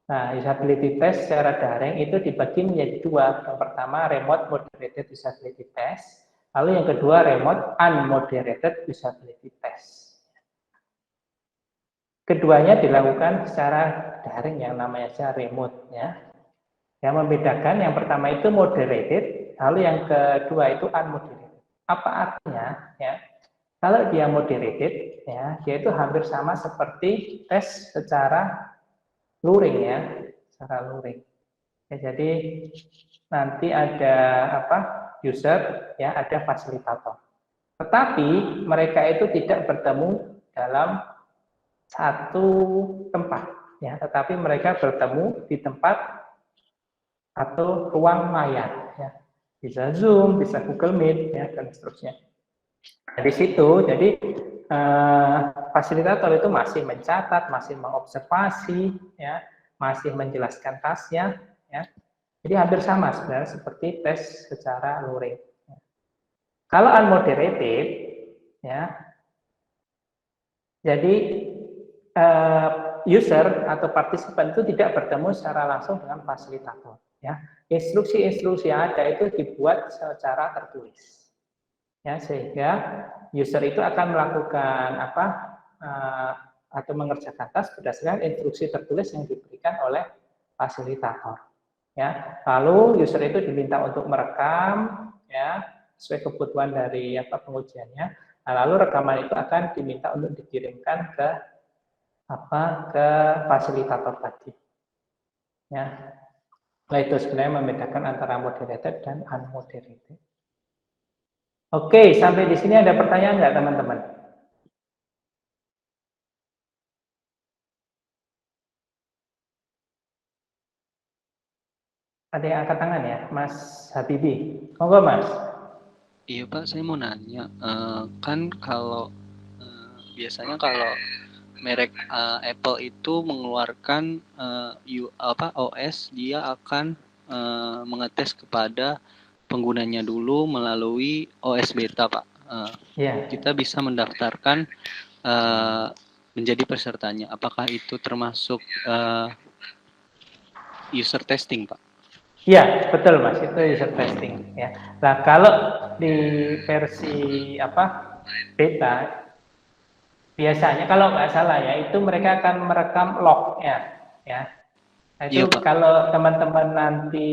Nah, usability test secara daring itu dibagi menjadi dua. Yang pertama remote moderated usability test. Lalu yang kedua, remote unmoderated usability test. Keduanya dilakukan secara daring yang namanya secara remote ya. Yang membedakan yang pertama itu moderated, lalu yang kedua itu unmoderated. Apa artinya ya? Kalau dia moderated ya, dia itu hampir sama seperti tes secara luring ya, secara luring. Ya, jadi nanti ada user ya, ada fasilitator. Tetapi mereka itu tidak bertemu dalam satu tempat ya, tetapi mereka bertemu di tempat atau ruang maya ya. Bisa Zoom, bisa Google Meet ya, dan seterusnya. Nah, di situ jadi fasilitator itu masih mencatat, masih mengobservasi ya, masih menjelaskan tasnya, ya. Jadi hampir sama sebenarnya seperti tes secara luring. Kalau unmoderated, ya, jadi user atau partisipan itu tidak bertemu secara langsung dengan fasilitator. Ya, instruksi-instruksi yang ada itu dibuat secara tertulis. Ya, sehingga user itu akan melakukan atau mengerjakan task berdasarkan instruksi tertulis yang diberikan oleh fasilitator. Ya, lalu user itu diminta untuk merekam, ya, sesuai kebutuhan dari pengujiannya. Nah, lalu rekaman itu akan diminta untuk dikirimkan ke fasilitator tadi. Ya, nah itu sebenarnya membedakan antara moderated dan unmoderated. Oke, sampai di sini ada pertanyaan nggak teman-teman? Ada yang angkat tangan ya, Mas Habibi. Monggo Mas. Iya Pak, saya mau nanya, kan kalau biasanya kalau merek Apple itu mengeluarkan OS, dia akan mengetes kepada penggunanya dulu melalui OS beta Pak. Kita bisa mendaftarkan menjadi pesertanya. Apakah itu termasuk user testing Pak? Iya, betul Mas, itu user testing ya. Nah, kalau di versi beta biasanya kalau nggak salah ya, itu mereka akan merekam lognya ya. Nah, itu Iya, Pak. kalau teman-teman nanti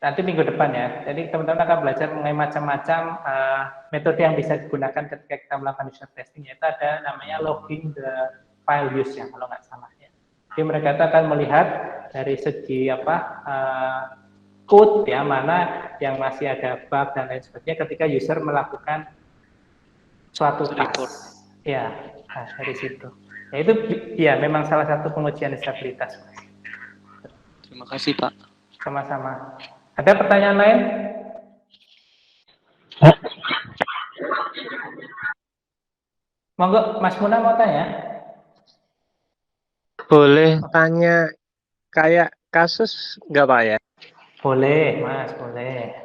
minggu depan ya. Jadi teman-teman akan belajar mengenai macam-macam metode yang bisa digunakan ketika kita melakukan user testing, yaitu ada namanya logging the file use ya, kalau nggak salah ya. Jadi mereka itu akan melihat dari segi code ya, mana yang masih ada bug dan lain sebagainya ketika user melakukan suatu task. Ya, nah, dari situ. Ya, itu ya memang salah satu pengujian disabilitas. Terima kasih Pak. Sama-sama. Ada pertanyaan lain? Monggo, Mas Muna mau tanya? Boleh tanya kayak kasus nggak Pak ya? Boleh, Mas, boleh.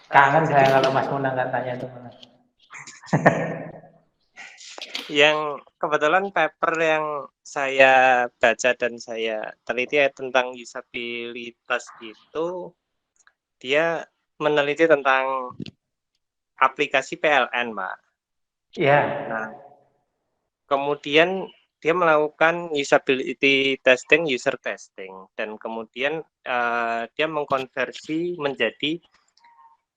Kangen saya kalau Mas Muna nggak tanya tuh. Yang kebetulan paper yang saya baca dan saya teliti tentang usabilitas itu, dia meneliti tentang aplikasi PLN, Pak. Iya. Nah, kemudian dia melakukan usability testing, user testing, dan kemudian dia mengkonversi menjadi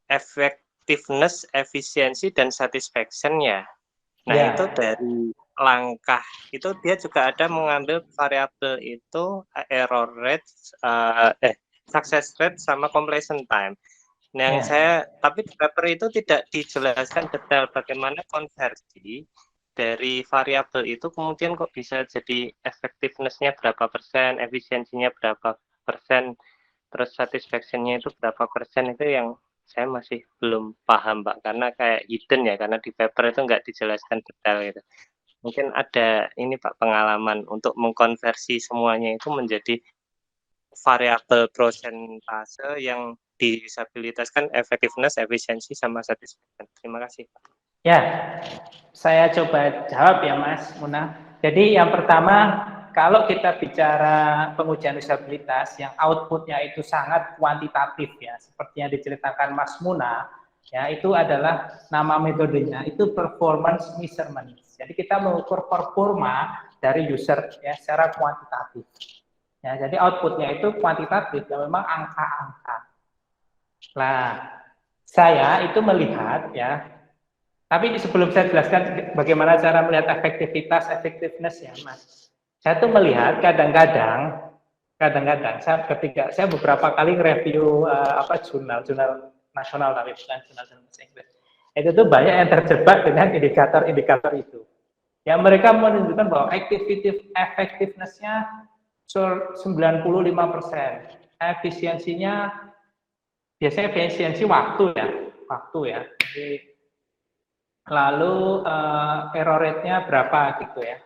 effectiveness, efisiensi, dan satisfaction-nya. Nah, itu dari langkah itu dia juga ada mengambil variabel itu error rate, success rate sama completion time. Nah, yang tapi di paper itu tidak dijelaskan detail bagaimana konversi dari variabel itu kemudian kok bisa jadi effectiveness-nya berapa persen, efisiensinya berapa persen, terus satisfaction-nya itu berapa persen, itu yang saya masih belum paham Pak, karena kayak hidden ya, karena di paper itu nggak dijelaskan detail gitu. Mungkin ada ini Pak pengalaman untuk mengkonversi semuanya itu menjadi variabel prosentase yang disabilitaskan effectiveness, efisiensi, sama satisfaction. Terima kasih Pak. Ya, saya coba jawab ya Mas Muna. Jadi yang pertama, kalau kita bicara pengujian disabilitas yang outputnya itu sangat kuantitatif ya, seperti yang diceritakan Mas Muna, ya itu adalah nama metodenya itu performance measurement. Jadi kita mengukur performa dari user ya secara kuantitatif. Ya, jadi outputnya itu kuantitatif ya, memang angka-angka. Nah, saya itu melihat ya. Tapi sebelum saya jelaskan bagaimana cara melihat effectiveness ya Mas. Saya tuh melihat kadang-kadang saya beberapa kali review jurnal nasional tapi bukan jurnal bahasa Inggris. Itu tuh banyak yang terjebak dengan indikator-indikator itu. Ya mereka menunjukkan bahwa effectiveness-nya 95%. Efisiensinya biasanya efisiensi waktu ya. Jadi, lalu error rate-nya berapa gitu ya.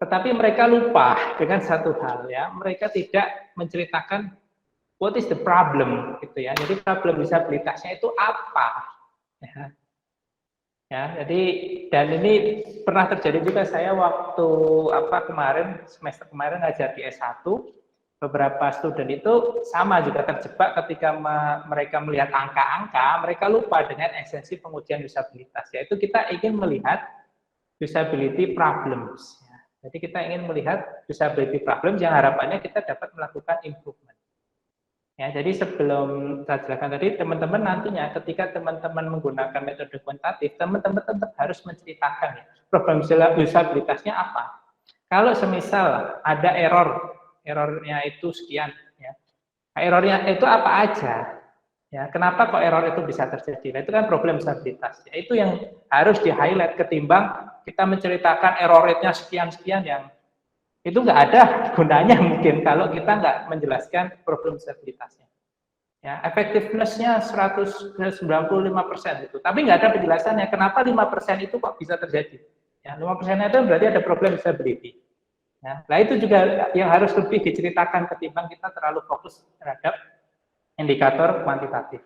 Tetapi mereka lupa dengan satu hal ya, mereka tidak menceritakan what is the problem gitu ya. Jadi problem disabilitasnya itu apa? Ya. Ya, jadi dan ini pernah terjadi juga saya waktu semester kemarin ngajar di S1, beberapa student itu sama juga terjebak ketika mereka melihat angka-angka, mereka lupa dengan esensi pengujian disabilitas, yaitu kita ingin melihat disability problems. Ya. Jadi kita ingin melihat disability problems yang harapannya kita dapat melakukan improvement. Ya, jadi sebelum saya jelaskan tadi, teman-teman nantinya ketika teman-teman menggunakan metode kuantitatif, teman-teman tetap harus menceritakan ya, problem disabilitasnya apa. Kalau semisal ada errornya itu sekian, ya, errornya itu apa aja, ya, kenapa kok error itu bisa terjadi? Nah, itu kan problem disabilitas. Ya, itu yang harus di-highlight ketimbang kita menceritakan error rate-nya sekian-sekian yang itu nggak ada gunanya mungkin kalau kita nggak menjelaskan problem disabilitasnya. Ya, effectiveness-nya 195% itu, tapi nggak ada penjelasannya kenapa 5% itu kok bisa terjadi. Ya, 5% itu berarti ada problem disability. Ya, nah itu juga yang harus lebih diceritakan ketimbang kita terlalu fokus terhadap indikator kuantitatif.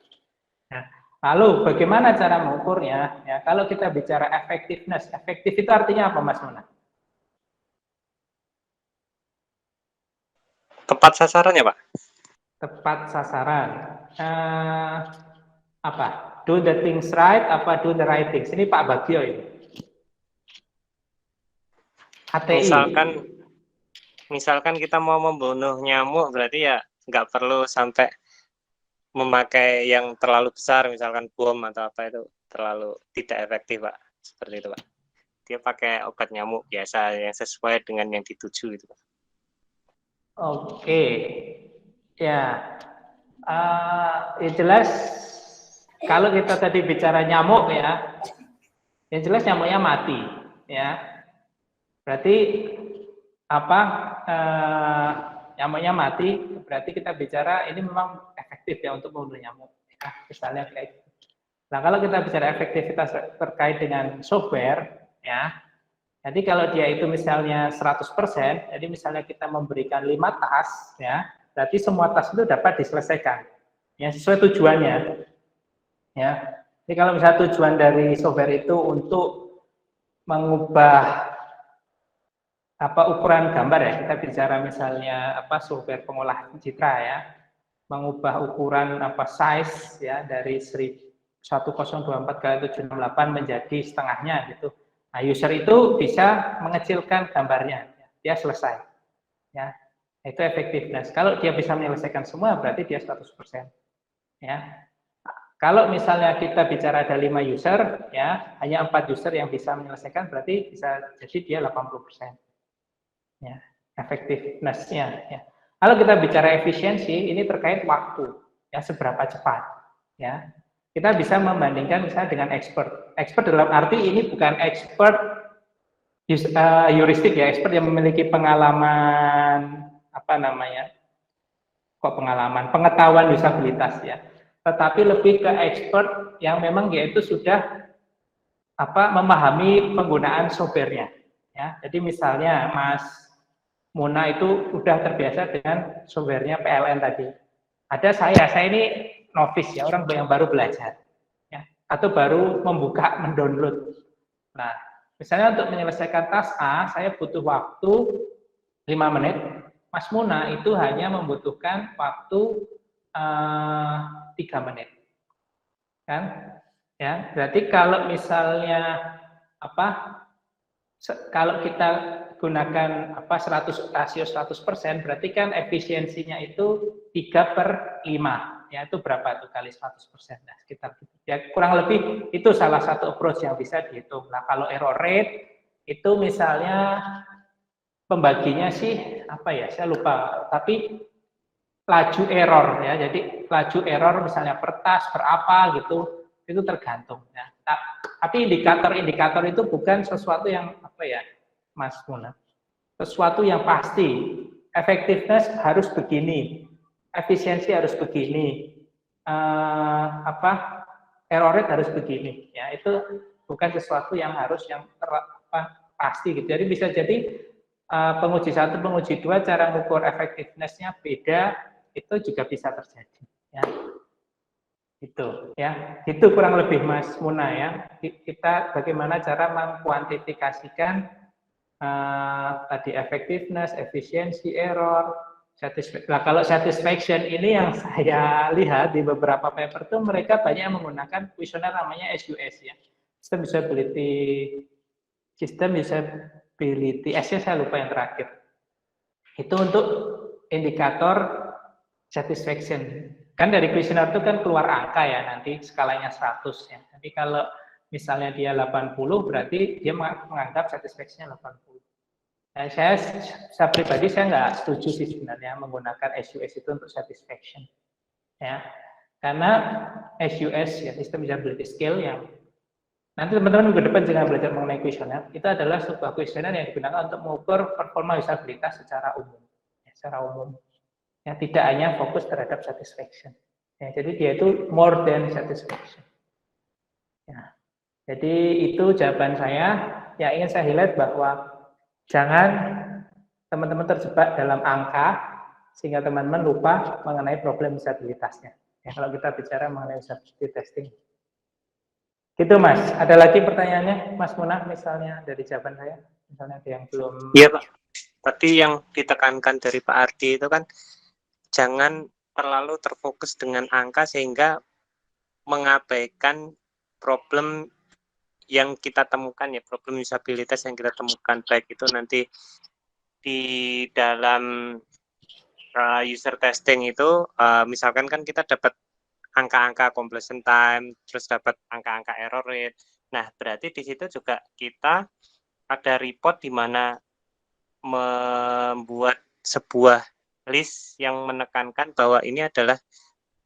Ya, lalu bagaimana cara mengukurnya? Ya, kalau kita bicara effectiveness, efektif itu artinya apa, Mas Muna? Tepat sasaran ya, Pak? Tepat sasaran. Apa? Do the things right, apa do the right things? Ini Pak Bagio ini. HTI. Misalkan kita mau membunuh nyamuk, berarti ya nggak perlu sampai memakai yang terlalu besar, misalkan bom atau apa, itu terlalu tidak efektif, Pak. Seperti itu, Pak. Dia pakai obat nyamuk biasa yang sesuai dengan yang dituju itu, Pak. Oke, ya, jelas kalau kita tadi bicara nyamuk ya, yang jelas nyamuknya mati, ya. Berarti apa? Nyamuknya mati, berarti kita bicara ini memang efektif ya untuk membunuh nyamuk. Ya, misalnya kayak gitu. Nah, kalau kita bicara efektivitas terkait dengan software, ya. Jadi kalau dia itu misalnya 100%, jadi misalnya kita memberikan 5 task, ya, berarti semua task itu dapat diselesaikan, ya sesuai tujuannya. Ya, jadi kalau misalnya tujuan dari software itu untuk mengubah ukuran gambar ya, kita bicara misalnya software pengolah citra ya, mengubah ukuran size ya dari 1024x768 menjadi setengahnya gitu. Nah, user itu bisa mengecilkan gambarnya, dia selesai. Ya, itu effectiveness. Kalau dia bisa menyelesaikan semua, berarti dia 100%. Ya. Kalau misalnya kita bicara ada 5 user, ya, hanya 4 user yang bisa menyelesaikan, berarti bisa jadi dia 80%. Ya, effectiveness-nya. Ya. Kalau kita bicara efisiensi, ini terkait waktu, ya, seberapa cepat. Ya. Kita bisa membandingkan misalnya dengan expert. Expert dalam arti ini bukan expert heuristik ya, expert yang memiliki pengalaman pengetahuan disabilitas ya. Tetapi lebih ke expert yang memang yaitu sudah memahami penggunaan softwarenya. Ya. Jadi misalnya Mas Muna itu sudah terbiasa dengan softwarenya PLN tadi. Ada saya ini novice ya, orang yang baru belajar ya, atau baru mendownload. Nah, misalnya untuk menyelesaikan task A saya butuh waktu 5 menit, Mas Muna itu hanya membutuhkan waktu 3 menit. Kan? Ya, berarti kalau misalnya kalau kita gunakan rasio 100%, berarti kan efisiensinya itu 3/5. Ya, itu berapa tuh kali 100%? Nah, sekitar gitu. Ya, kurang lebih itu salah satu approach yang bisa dihitung. Nah, kalau error rate itu misalnya pembaginya sih saya lupa, tapi laju error ya. Jadi laju error misalnya per task, per apa gitu, itu tergantung ya. Tapi indikator-indikator itu bukan sesuatu yang Mas Muna. Sesuatu yang pasti. Effectiveness harus begini, efisiensi harus begini, error rate harus begini. Ya, itu bukan sesuatu yang harus pasti gitu. Jadi bisa jadi penguji 1, penguji 2 cara mengukur effectiveness-nya beda, itu juga bisa terjadi. Ya. Itu ya, itu kurang lebih Mas Muna ya. Kita bagaimana cara mengkuantifikasikan tadi effectiveness, efisiensi, error, satisfaction. Nah, kalau satisfaction ini yang saya lihat di beberapa paper tuh mereka banyak menggunakan kuesioner namanya SUS ya. System usability S-nya saya lupa yang terakhir. Itu untuk indikator satisfaction. Kan dari kuesioner itu kan keluar angka ya, nanti skalanya 100 ya. Tapi kalau misalnya dia 80, berarti dia menganggap satisfaction-nya 80. Nah, saya pribadi saya nggak setuju sih sebenarnya menggunakan SUS itu untuk satisfaction. Ya. Karena SUS ya, System Usability Scale yang nanti teman-teman minggu depan jangan belajar mengenai kuesioner, itu adalah sebuah kuesioner yang digunakan untuk mengukur performa usabilitas secara umum. Ya, secara umum. Ya, tidak hanya fokus terhadap satisfaction. Ya, jadi dia itu more than satisfaction. Ya, jadi itu jawaban saya. Yang ingin saya highlight bahwa jangan teman-teman terjebak dalam angka sehingga teman-teman lupa mengenai problem usabilitasnya. Ya, kalau kita bicara mengenai usability testing. Gitu Mas. Ada lagi pertanyaannya Mas Munah misalnya dari jawaban saya? Misalnya ada yang belum. Iya Pak. Tadi yang ditekankan dari Pak Ardi itu kan jangan terlalu terfokus dengan angka sehingga mengabaikan problem yang kita temukan ya, problem usabilitas yang kita temukan, baik itu nanti di dalam user testing itu misalkan kan kita dapat angka-angka completion time, terus dapat angka-angka error rate. Nah, berarti di situ juga kita ada report di mana membuat sebuah list yang menekankan bahwa ini adalah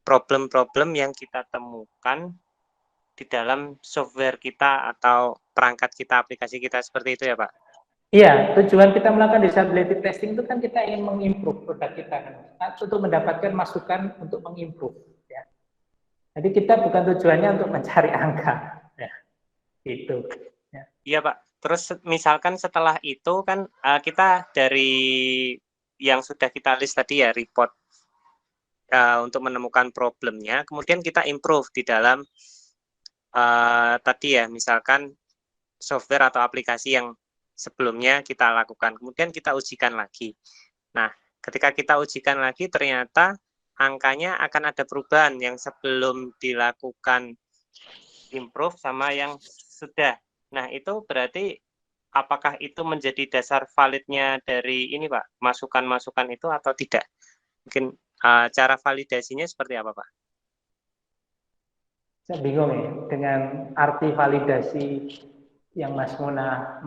problem-problem yang kita temukan di dalam software kita atau perangkat kita, aplikasi kita, seperti itu ya Pak? Iya, tujuan kita melakukan usability testing itu kan kita ingin mengimprove produk kita kan, untuk mendapatkan masukan untuk mengimprove. Ya. Jadi kita bukan tujuannya untuk mencari angka, ya. Gitu. Ya. Iya Pak. Terus misalkan setelah itu kan kita dari yang sudah kita list tadi ya, report untuk menemukan problemnya, kemudian kita improve di dalam tadi ya, misalkan software atau aplikasi yang sebelumnya kita lakukan, kemudian kita ujikan lagi. Nah, ketika kita ujikan lagi, ternyata angkanya akan ada perubahan yang sebelum dilakukan improve sama yang sudah. Nah, itu berarti apakah itu menjadi dasar validnya dari ini Pak, masukan-masukan itu atau tidak? Mungkin cara validasinya seperti apa Pak? Saya bingung ya dengan arti validasi yang Mas Muna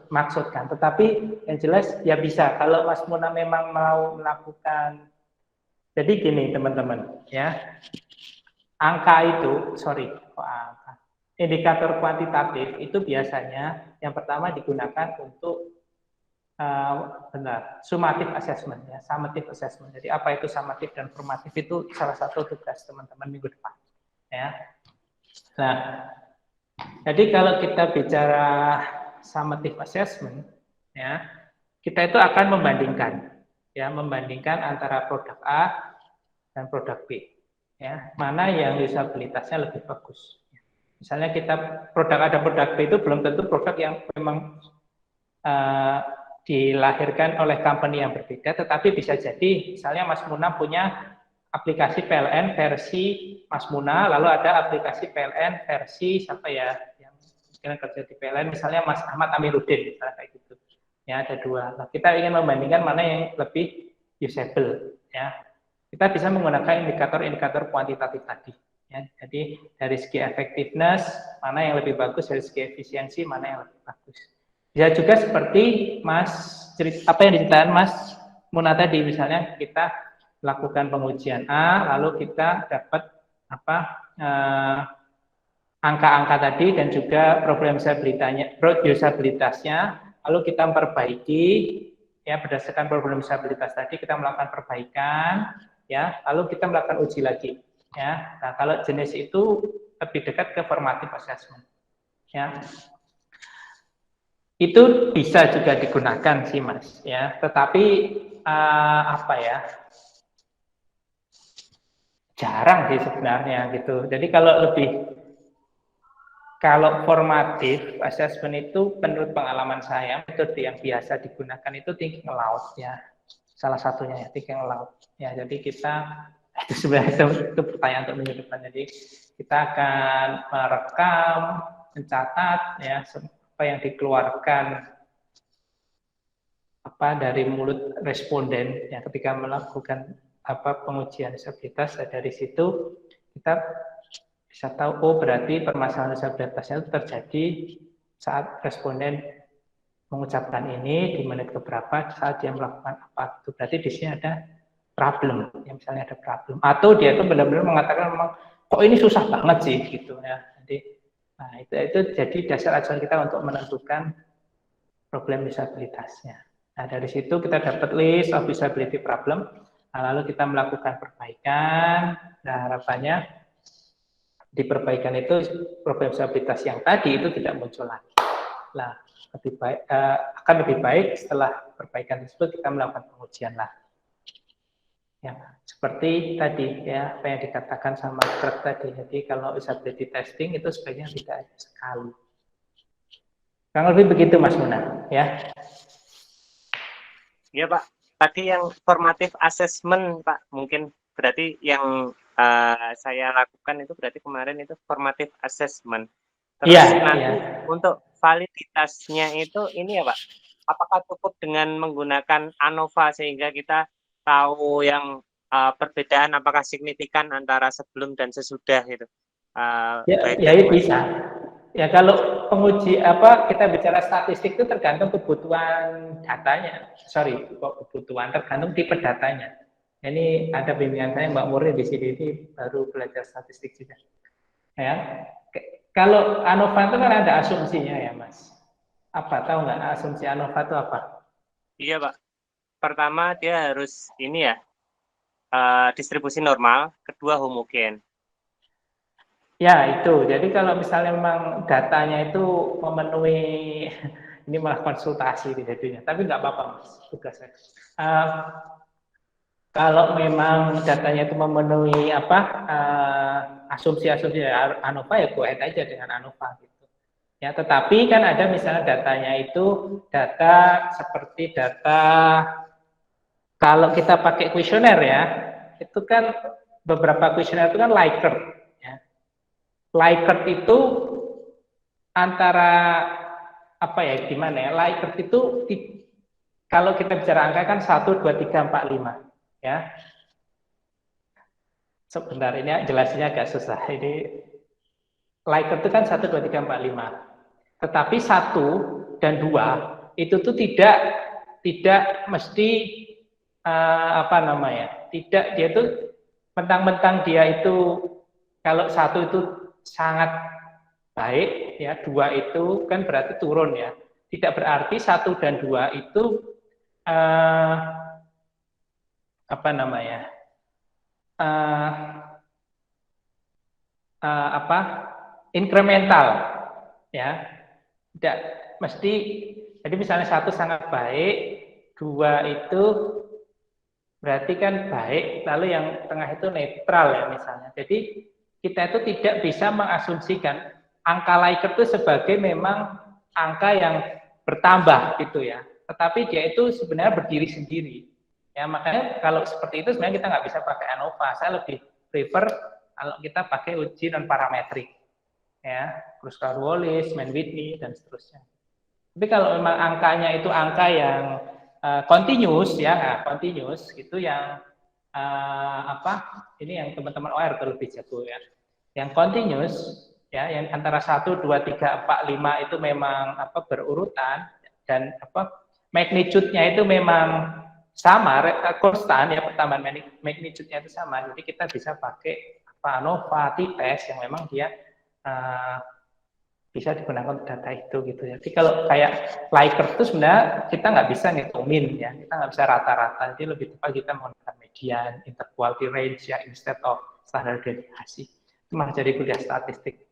maksudkan. Tetapi yang jelas ya bisa kalau Mas Muna memang mau melakukan. Jadi gini teman-teman ya, angka itu, indikator kuantitatif itu biasanya yang pertama digunakan untuk summative assessment ya, summative assessment. Jadi apa itu summative dan formative itu salah satu tugas teman-teman minggu depan ya. Nah, jadi kalau kita bicara summative assessment ya, kita itu akan membandingkan antara produk A dan produk B ya, mana yang usabilitasnya lebih bagus. Misalnya kita produk A dan produk B itu belum tentu produk yang memang dilahirkan oleh company yang berbeda, tetapi bisa jadi misalnya Mas Muna punya aplikasi PLN versi Mas Muna, lalu ada aplikasi PLN versi siapa ya yang mungkin kerja di PLN, misalnya Mas Ahmad Amiruddin, misalnya kayak gitu. Ya, ada dua. Nah, kita ingin membandingkan mana yang lebih usable ya. Kita bisa menggunakan indikator-indikator kuantitatif tadi. Ya, jadi dari segi effectiveness mana yang lebih bagus, dari segi efisiensi mana yang lebih bagus. Bisa juga seperti apa yang diceritakan Mas Muna tadi, misalnya kita lakukan pengujian A, lalu kita dapat angka-angka tadi dan juga problem usabilitasnya, lalu kita memperbaiki ya berdasarkan problem usabilitas tadi kita melakukan perbaikan ya, lalu kita melakukan uji lagi. Ya, nah kalau jenis itu lebih dekat ke formative assessment. Ya, Itu bisa juga digunakan sih Mas ya, tetapi apa ya, jarang sih sebenarnya gitu. Jadi kalau formatif assessment itu menurut pengalaman saya metode yang biasa digunakan itu thinking aloud ya, salah satunya ya thinking aloud ya. Jadi kita itu sebenarnya itu pertanyaan untuk minggu depan. Jadi kita akan merekam, mencatat ya apa yang dikeluarkan dari mulut responden ya ketika melakukan pengujian disabilitas. Dari situ kita bisa tahu, oh berarti permasalahan disabilitasnya itu terjadi saat responden mengucapkan ini di menit keberapa saat dia melakukan apa. Itu berarti di sini ada problem, ya misalnya ada problem. Atau dia itu benar-benar mengatakan memang kok ini susah banget sih gitu ya. Jadi nah itu jadi dasar acuan kita untuk menentukan problem disabilitasnya. Nah dari situ kita dapat list of disability problem. Nah, lalu kita melakukan perbaikan. Nah harapannya di perbaikan itu problem disabilitas yang tadi itu tidak muncul lagi. Nah, akan lebih baik setelah perbaikan tersebut kita melakukan pengujian lagi. Ya, seperti tadi ya apa yang dikatakan sama Kurt tadi. Jadi kalau disability testing itu sebaiknya tidak ada sekali. Kurang lebih begitu Mas Muna, ya. Iya Pak. Tadi yang formative assessment Pak, mungkin berarti yang saya lakukan itu berarti kemarin itu formative assessment. Terus nanti untuk validitasnya itu ini ya Pak, apakah cukup dengan menggunakan ANOVA sehingga kita tahu yang perbedaan apakah signifikan antara sebelum dan sesudah gitu? Ya bisa. Ya kalau penguji kita bicara statistik itu tergantung kebutuhan datanya. Tergantung tipe datanya. Ini ada bimbingan saya Mbak Murni di sini, ini baru belajar statistik juga. Ya, kalau ANOVA itu kan ada asumsinya ya Mas. Tahu nggak asumsi ANOVA itu apa? Iya Pak. Pertama dia harus ini ya distribusi normal, kedua homogen. Ya itu. Jadi kalau misalnya memang datanya itu memenuhi, ini malah konsultasi jadinya. Tapi nggak apa-apa Mas, tugas saya. Kalau memang datanya itu memenuhi asumsi-asumsi ANOVA ya go ahead aja dengan ANOVA gitu. Ya, tetapi kan ada misalnya datanya itu data seperti data kalau kita pakai kuesioner ya, itu kan beberapa kuesioner itu kan Likert ya. Likert itu antara gimana ya? Likert itu kalau kita bicara angka kan 1 2 3 4 5. Ya, sebentar ini jelasnya agak susah. Ini Likert itu kan 1, 2, 3, 4, 5. Tetapi 1 dan 2 itu tuh tidak mesti tidak dia itu mentang-mentang dia itu kalau 1 itu sangat baik ya, 2 itu kan berarti turun ya. Tidak berarti 1 dan 2 itu inkremental ya, tidak mesti. Jadi misalnya 1 sangat baik, 2 itu berarti kan baik, lalu yang tengah itu netral ya misalnya. Jadi kita itu tidak bisa mengasumsikan angka Likert itu sebagai memang angka yang bertambah gitu ya, tetapi dia itu sebenarnya berdiri sendiri. Ya, makanya kalau seperti itu sebenarnya kita nggak bisa pakai ANOVA. Saya lebih prefer kalau kita pakai uji non parametrik, ya, Kruskal-Wallis, Mann-Whitney dan seterusnya. Tapi kalau memang angkanya itu angka yang continuous, ya, continuous itu yang ini yang teman-teman OR lebih jago ya. Yang continuous, ya, yang antara 1, 2, 3, 4, 5 itu memang berurutan dan magnitude-nya itu memang sama, konstan ya, pertambahan magnitude-nya itu sama. Jadi kita bisa pakai ANOVA, t-test yang memang dia bisa digunakan untuk data itu gitu ya. Jadi kalau kayak Likert itu sebenarnya kita nggak bisa ngitungin ya, kita nggak bisa rata-rata. Jadi lebih tepat kita menggunakan median, interquality range ya, instead of standar deviasi. Itu malah jadi kuliah statistik.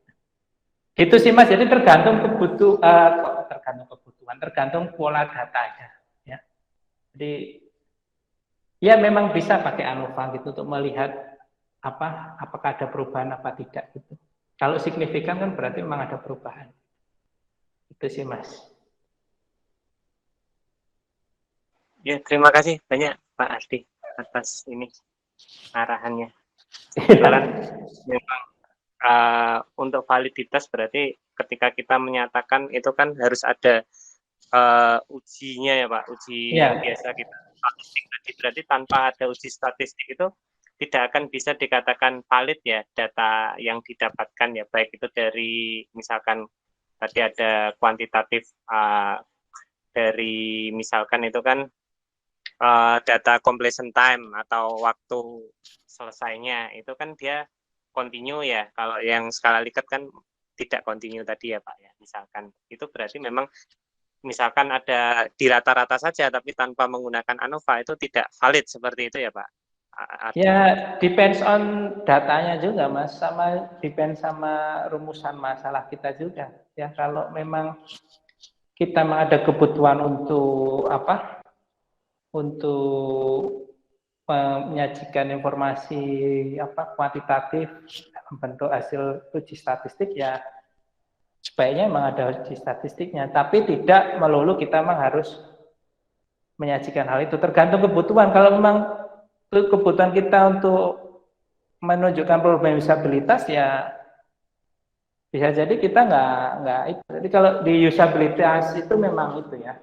Gitu sih Mas. Jadi tergantung kebutuhan teman-teman, tergantung pola datanya. Ya. Jadi ya memang bisa pakai ANOVA gitu untuk melihat apakah ada perubahan apa tidak gitu. Kalau signifikan kan berarti memang ada perubahan. Itu sih Mas. Ya, terima kasih banyak Pak Ardi atas ini arahannya. Kebetulan memang untuk validitas berarti ketika kita menyatakan itu kan harus ada ujinya ya Pak, uji yang biasa kita statistik tadi. Berarti tanpa ada uji statistik itu tidak akan bisa dikatakan valid ya data yang didapatkan ya, baik itu dari misalkan tadi ada kuantitatif dari misalkan itu kan data completion time atau waktu selesainya itu kan dia continue ya. Kalau yang skala Likert kan tidak continue tadi ya Pak ya. Misalkan itu berarti memang misalkan ada di rata-rata saja tapi tanpa menggunakan ANOVA itu tidak valid seperti itu ya Pak. Ya depends on datanya juga Mas, sama depends sama rumusan masalah kita juga. Ya kalau memang kita ada kebutuhan untuk untuk menyajikan informasi kuantitatif dalam bentuk hasil uji statistik ya sebaiknya memang ada uji statistiknya, tapi tidak melulu kita memang harus menyajikan hal itu, tergantung kebutuhan. Kalau memang kebutuhan kita untuk menunjukkan problem disabilitas ya bisa jadi kita nggak itu. Jadi kalau di usabilitas itu memang itu ya.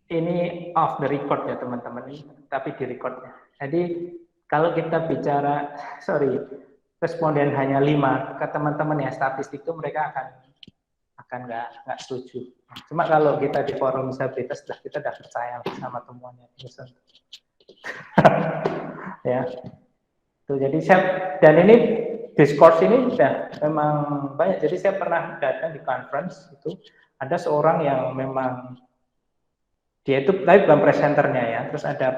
Ini off the record ya teman-teman, tapi di recordnya. Jadi kalau kita bicara, responden hanya 5, ke teman-teman ya statistik itu mereka akan nggak setuju. Cuma kalau kita di forum disabilitas kita udah percaya sama temuannya. Ya. Tuh, jadi dan ini discourse ini sudah memang banyak. Jadi saya pernah datang di conference itu ada seorang yang memang dia itu tapi bukan presenternya ya, terus ada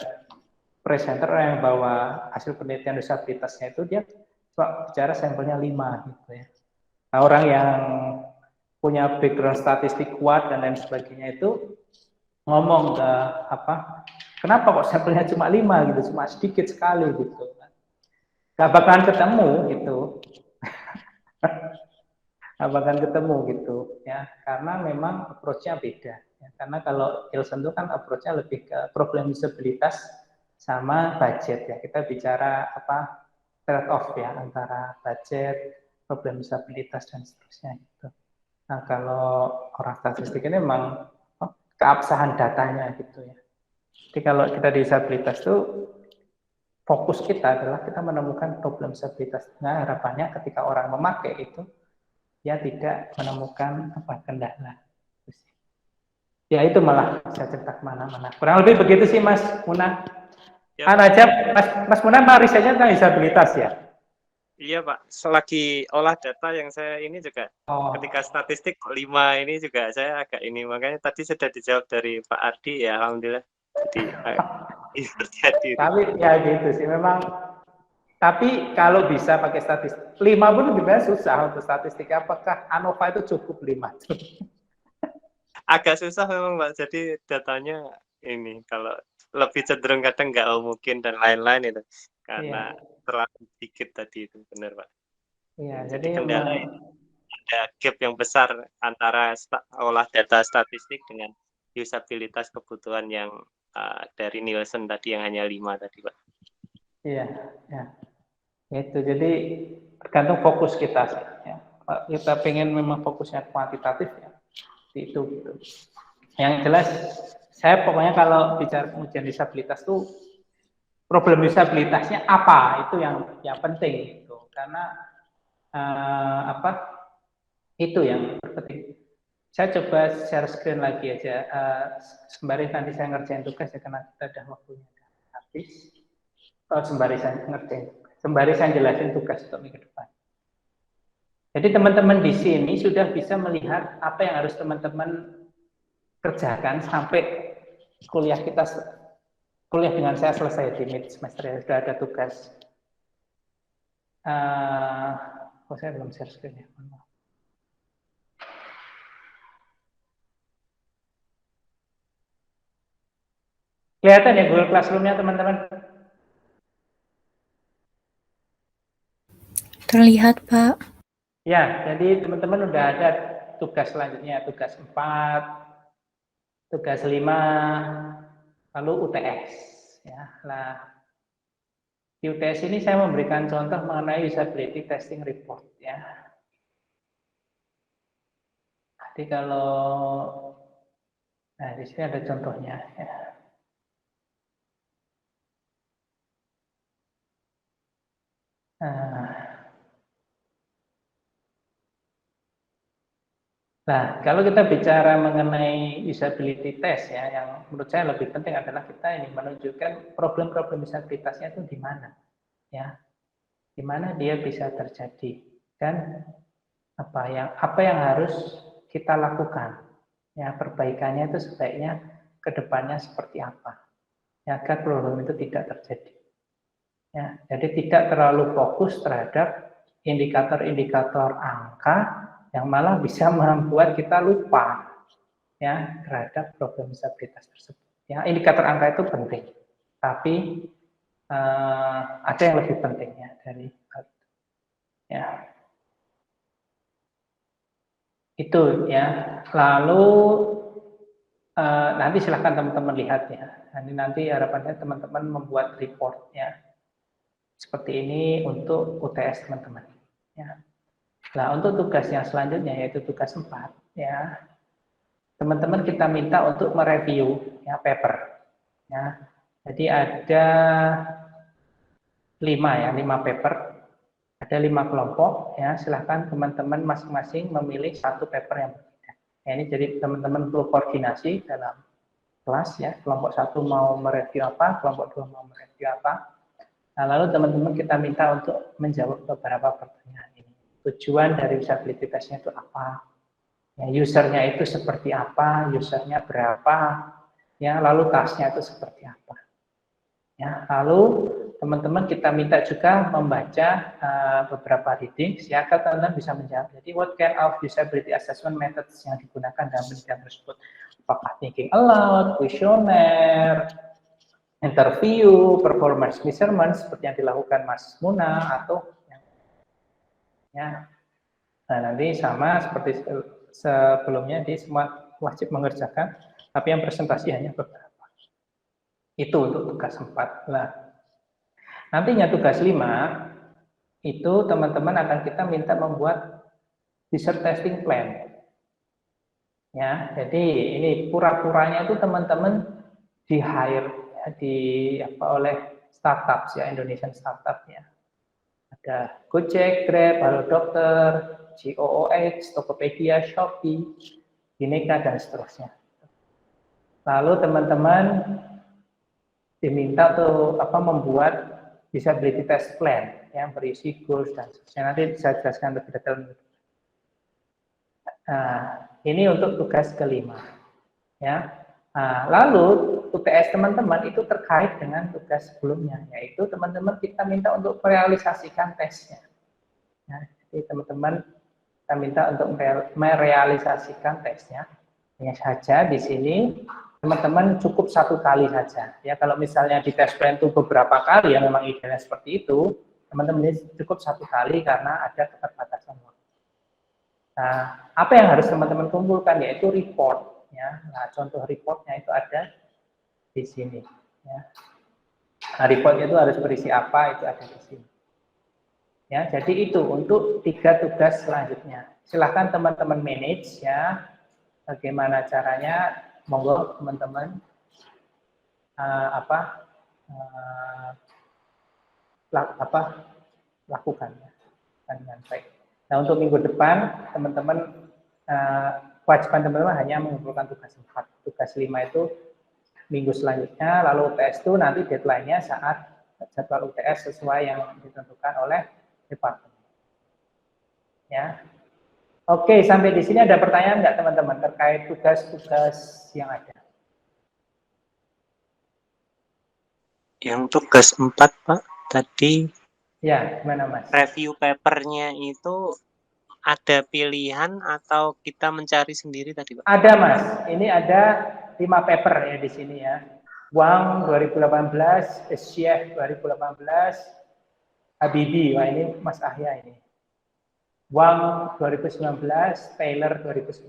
presenter yang bawa hasil penelitian disabilitasnya itu dia bicara sampelnya 5 gitu ya. Nah, orang yang punya background statistik kuat dan lain sebagainya itu ngomong ke kenapa kok sampelnya cuma 5 gitu, cuma sedikit sekali gitu. Gak bakalan ketemu gitu. Gak bakalan ketemu gitu ya, karena memang approach-nya beda. Ya, karena kalau Ilsen itu kan approach-nya lebih ke problem disabilitas sama budget ya. Kita bicara trade off ya antara budget, problem disabilitas dan seterusnya gitu. Nah, kalau orang statistik ini memang keabsahan datanya gitu ya. Jadi kalau kita di disabilitas itu fokus kita adalah kita menemukan problem disabilitas. Nah, harapannya ketika orang memakai itu dia tidak menemukan kendala. Ya itu malah bisa cerita kemana-mana. Kurang lebih begitu sih Mas Munah. Ya. Rajab, Mas Munah mah risetnya tentang disabilitas ya? Iya Pak, selagi olah data yang saya ini juga ketika statistik 5 ini juga saya agak ini, makanya tadi sudah dijawab dari Pak Ardi ya, alhamdulillah. Jadi terjadi. Tapi ya gitu sih memang. Tapi kalau bisa pakai statistik 5 pun lebih banyak susah untuk statistik. Apakah ANOVA itu cukup 5? Agak susah memang Pak, jadi datanya ini kalau lebih cenderung kadang nggak mungkin dan lain-lain itu karena terlalu sedikit tadi itu, benar Pak. Iya, jadi kendala ada gap yang besar antara olah data statistik dengan usabilitas kebutuhan yang dari Nielsen tadi yang hanya 5 tadi Pak. Iya, ya. Itu jadi tergantung fokus kita ya. Kita pengen memang fokusnya kuantitatif ya. Itu gitu. Yang jelas saya pokoknya kalau bicara pengujian disabilitas tuh problem disabilitasnya apa itu yang penting itu karena itu yang penting. Saya coba share screen lagi aja sembari nanti saya ngerjain tugas ya karena kita udah waktunya habis. Sembari saya jelasin tugas untuk minggu depan. Jadi teman-teman di sini sudah bisa melihat apa yang harus teman-teman kerjakan sampai kuliah dengan saya selesai di mid semester ya, sudah ada tugas. Saya belum share screen ya. Kelihatan ya Google Classroom-nya teman-teman? Terlihat, Pak. Ya, jadi teman-teman udah ada tugas selanjutnya, tugas 4, tugas 5, lalu UTS. Ya, nah, di UTS ini saya memberikan contoh mengenai usability testing report. Ya, jadi kalau, nah di sini ada contohnya. Ya. Nah, kalau kita bicara mengenai usability test ya, yang menurut saya lebih penting adalah kita ini menunjukkan problem-problem usabilitasnya itu di mana, ya, di mana dia bisa terjadi dan apa yang harus kita lakukan, ya, perbaikannya itu sebaiknya ke depannya seperti apa, ya, agar problem itu tidak terjadi, ya, jadi tidak terlalu fokus terhadap indikator-indikator angka yang malah bisa membuat kita lupa ya terhadap problem disabilitas tersebut. Ya, indikator angka itu penting, tapi ada yang lebih penting ya dari ya itu ya. Lalu nanti silahkan teman-teman lihat ya. Nanti harapannya teman-teman membuat report ya seperti ini untuk UTS teman-teman. Ya. Nah, untuk tugas yang selanjutnya yaitu tugas 4 ya. Teman-teman kita minta untuk mereview ya paper. Ya. Jadi ada 5 paper, ada 5 kelompok ya. Silahkan teman-teman masing-masing memilih satu paper yang berbeda. Ya, ini jadi teman-teman perlu koordinasi dalam kelas ya. Kelompok 1 mau mereview apa, kelompok 2 mau mereview apa. Nah, lalu teman-teman kita minta untuk menjawab beberapa pertanyaan ini. Tujuan dari usability testnya itu apa? Ya, usernya itu seperti apa? Usernya berapa? Ya, lalu tasknya itu seperti apa? Ya, lalu teman-teman kita minta juga membaca beberapa readings ya, agar teman-teman bisa menjawab. Jadi, what kind of usability assessment methods yang digunakan dalam penelitian tersebut? Apakah thinking aloud, kuesioner, interview, performance measurement seperti yang dilakukan Mas Muna atau ya. Nah, nanti sama seperti sebelumnya di semua wajib mengerjakan, tapi yang presentasi hanya beberapa. Itu untuk tugas 4. Nah, nantinya tugas 5 itu teman-teman akan kita minta membuat user testing plan. Ya, jadi ini pura-puranya itu teman-teman di hire oleh startup ya, Indonesian startup ya. Ada Gojek, Grab, Halo Dokter, GOOH, Tokopedia, Shopee, Bineka dan seterusnya. Lalu teman-teman diminta untuk membuat disability test plan yang berisi goals dan seterusnya. Nanti saya jelaskan lebih detail. Nah, ini untuk tugas kelima. Ya. Nah, lalu UTS teman-teman itu terkait dengan tugas sebelumnya, yaitu teman-teman kita minta untuk merealisasikan tesnya. Ya, jadi teman-teman kita minta untuk merealisasikan tesnya. Hanya saja di sini teman-teman cukup 1 kali saja. Ya, kalau misalnya di tes plan itu beberapa kali, ya memang idealnya seperti itu. Teman-teman ini cukup 1 kali karena ada keterbatasan waktu. Nah, apa yang harus teman-teman kumpulkan yaitu report. Ya, nah contoh reportnya itu ada di sini. Ya. Nah, reportnya itu harus berisi apa itu ada di sini. Ya, jadi itu untuk 3 tugas selanjutnya. Silahkan teman-teman manage ya. Bagaimana caranya? Monggo teman-teman lakukan ya, dengan baik. Nah, untuk minggu depan teman-teman kewajiban teman-teman hanya mengumpulkan tugas 4. Tugas 5 itu minggu selanjutnya, lalu UTS itu nanti deadline-nya saat jadwal UTS sesuai yang ditentukan oleh departemen. Ya. Oke, sampai di sini ada pertanyaan nggak teman-teman terkait tugas-tugas yang ada? Yang tugas 4, Pak, tadi ya, gimana Mas? Review papernya itu ada pilihan atau kita mencari sendiri tadi, Pak? Ada Mas, ini ada 5 paper ya di sini ya. Wang 2018, Syekh 2018, Habibi, wah ini Mas Ahya ini. Wang 2019, Taylor 2019.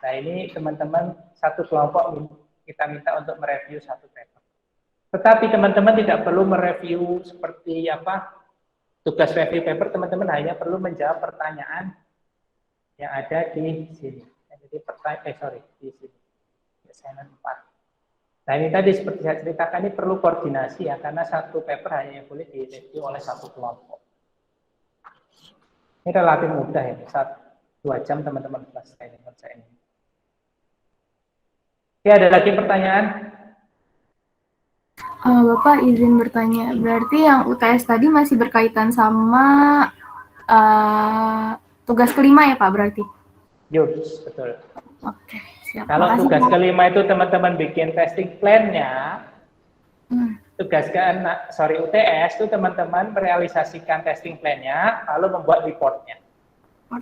Nah ini teman-teman satu kelompok kita minta untuk mereview satu paper. Tetapi teman-teman tidak perlu mereview seperti apa tugas review paper, teman-teman hanya perlu menjawab pertanyaan yang ada di sini. Jadi di sini. Assignment 4. Nah ini tadi seperti saya ceritakan ini perlu koordinasi ya, karena satu paper hanya yang boleh direview oleh satu kelompok. Ini relatif mudah ya, 2 jam teman-teman selesai ngerjain ini. Oke, ada lagi pertanyaan? Bapak izin bertanya, berarti yang UTS tadi masih berkaitan sama tugas kelima ya Pak berarti? Yus, betul. Oke, siap. Kalau Makasih, tugas Pak. kelima itu teman-teman bikin testing plan-nya, tugas UTS itu teman-teman merealisasikan testing plan-nya, lalu membuat report-nya.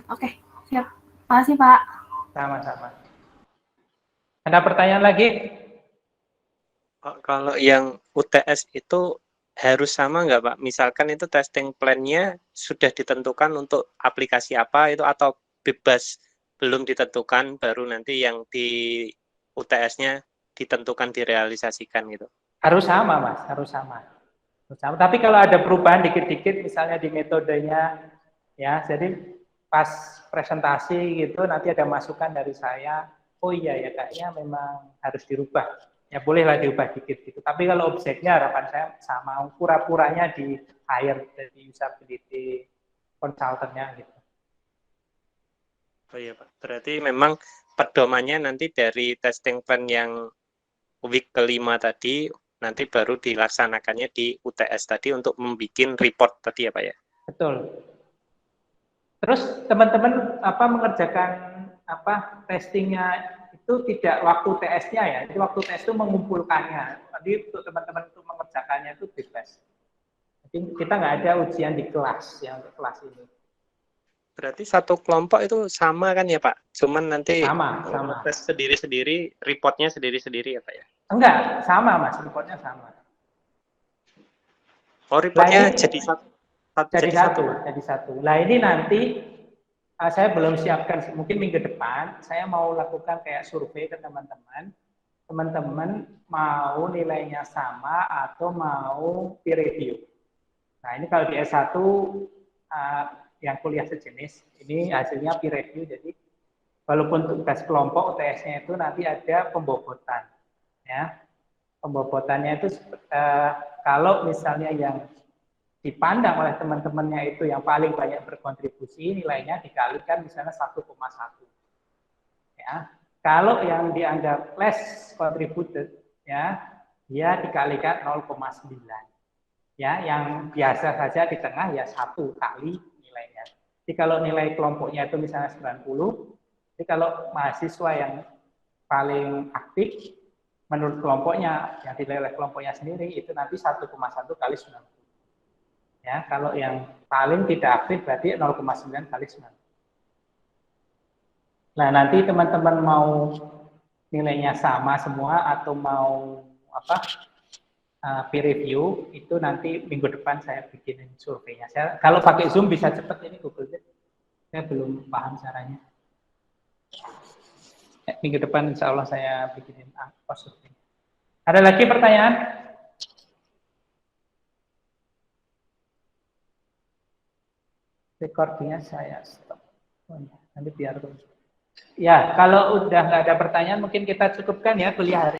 Oke, siap. Makasih Pak. Sama-sama. Ada pertanyaan lagi? Kalau yang UTS itu harus sama nggak Pak? Misalkan itu testing plan-nya sudah ditentukan untuk aplikasi apa itu, atau bebas belum ditentukan, baru nanti yang di UTS-nya ditentukan direalisasikan gitu? Harus sama Mas, harus sama. Tapi kalau ada perubahan dikit-dikit, misalnya di metodenya, ya, jadi pas presentasi gitu nanti ada masukan dari saya, oh iya ya kayaknya memang harus dirubah. Ya bolehlah diubah dikit gitu. Tapi kalau objeknya harapan saya sama, pura-puranya di hire dari usability consultant-nya gitu. Oh iya Pak, berarti memang pedomannya nanti dari testing plan yang week kelima tadi, nanti baru dilaksanakannya di UTS tadi untuk membuat report tadi ya Pak ya? Betul. Terus teman-teman mengerjakan testingnya itu tidak waktu TS-nya ya, jadi waktu TS itu mengumpulkannya. Jadi untuk teman-teman itu mengerjakannya itu bebas. Jadi kita nggak ada ujian di kelas yang untuk kelas ini. Berarti satu kelompok itu sama kan ya Pak? Cuman nanti sama. tes sendiri-sendiri, reportnya sendiri-sendiri ya Pak ya? Enggak, sama Mas, reportnya sama. Oh, reportnya jadi satu. Nah ini nanti saya belum siapkan, mungkin minggu depan saya mau lakukan kayak survei ke teman-teman. Teman-teman mau nilainya sama atau mau peer review. Nah ini kalau di S1 yang kuliah sejenis, ini hasilnya peer review, jadi walaupun tugas kelompok UTS-nya itu nanti ada pembobotan. Ya, pembobotannya itu kalau misalnya yang dipandang oleh teman-temannya itu yang paling banyak berkontribusi, nilainya dikalikan misalnya 1,1. Ya, kalau yang dianggap less contributed, ya, dia dikalikan 0,9. Ya, yang biasa saja di tengah ya 1 kali nilainya. Jadi kalau nilai kelompoknya itu misalnya 90, jadi kalau mahasiswa yang paling aktif menurut kelompoknya, yang dinilai oleh kelompoknya sendiri, itu nanti 1,1 kali 90. Ya, kalau yang paling tidak aktif berarti 0,9 kali 90. Nah, nanti teman-teman mau nilainya sama semua atau mau peer review, itu nanti minggu depan saya bikinin surveinya. Kalau pakai Zoom bisa cepat, ini Google Meet. Saya belum paham caranya. Minggu depan insya Allah saya bikinin survei. Ada lagi pertanyaan? Recordingnya saya stop. Oh, ya. Nanti biar terus. Ya, kalau udah nggak ada pertanyaan, mungkin kita cukupkan ya kuliah hari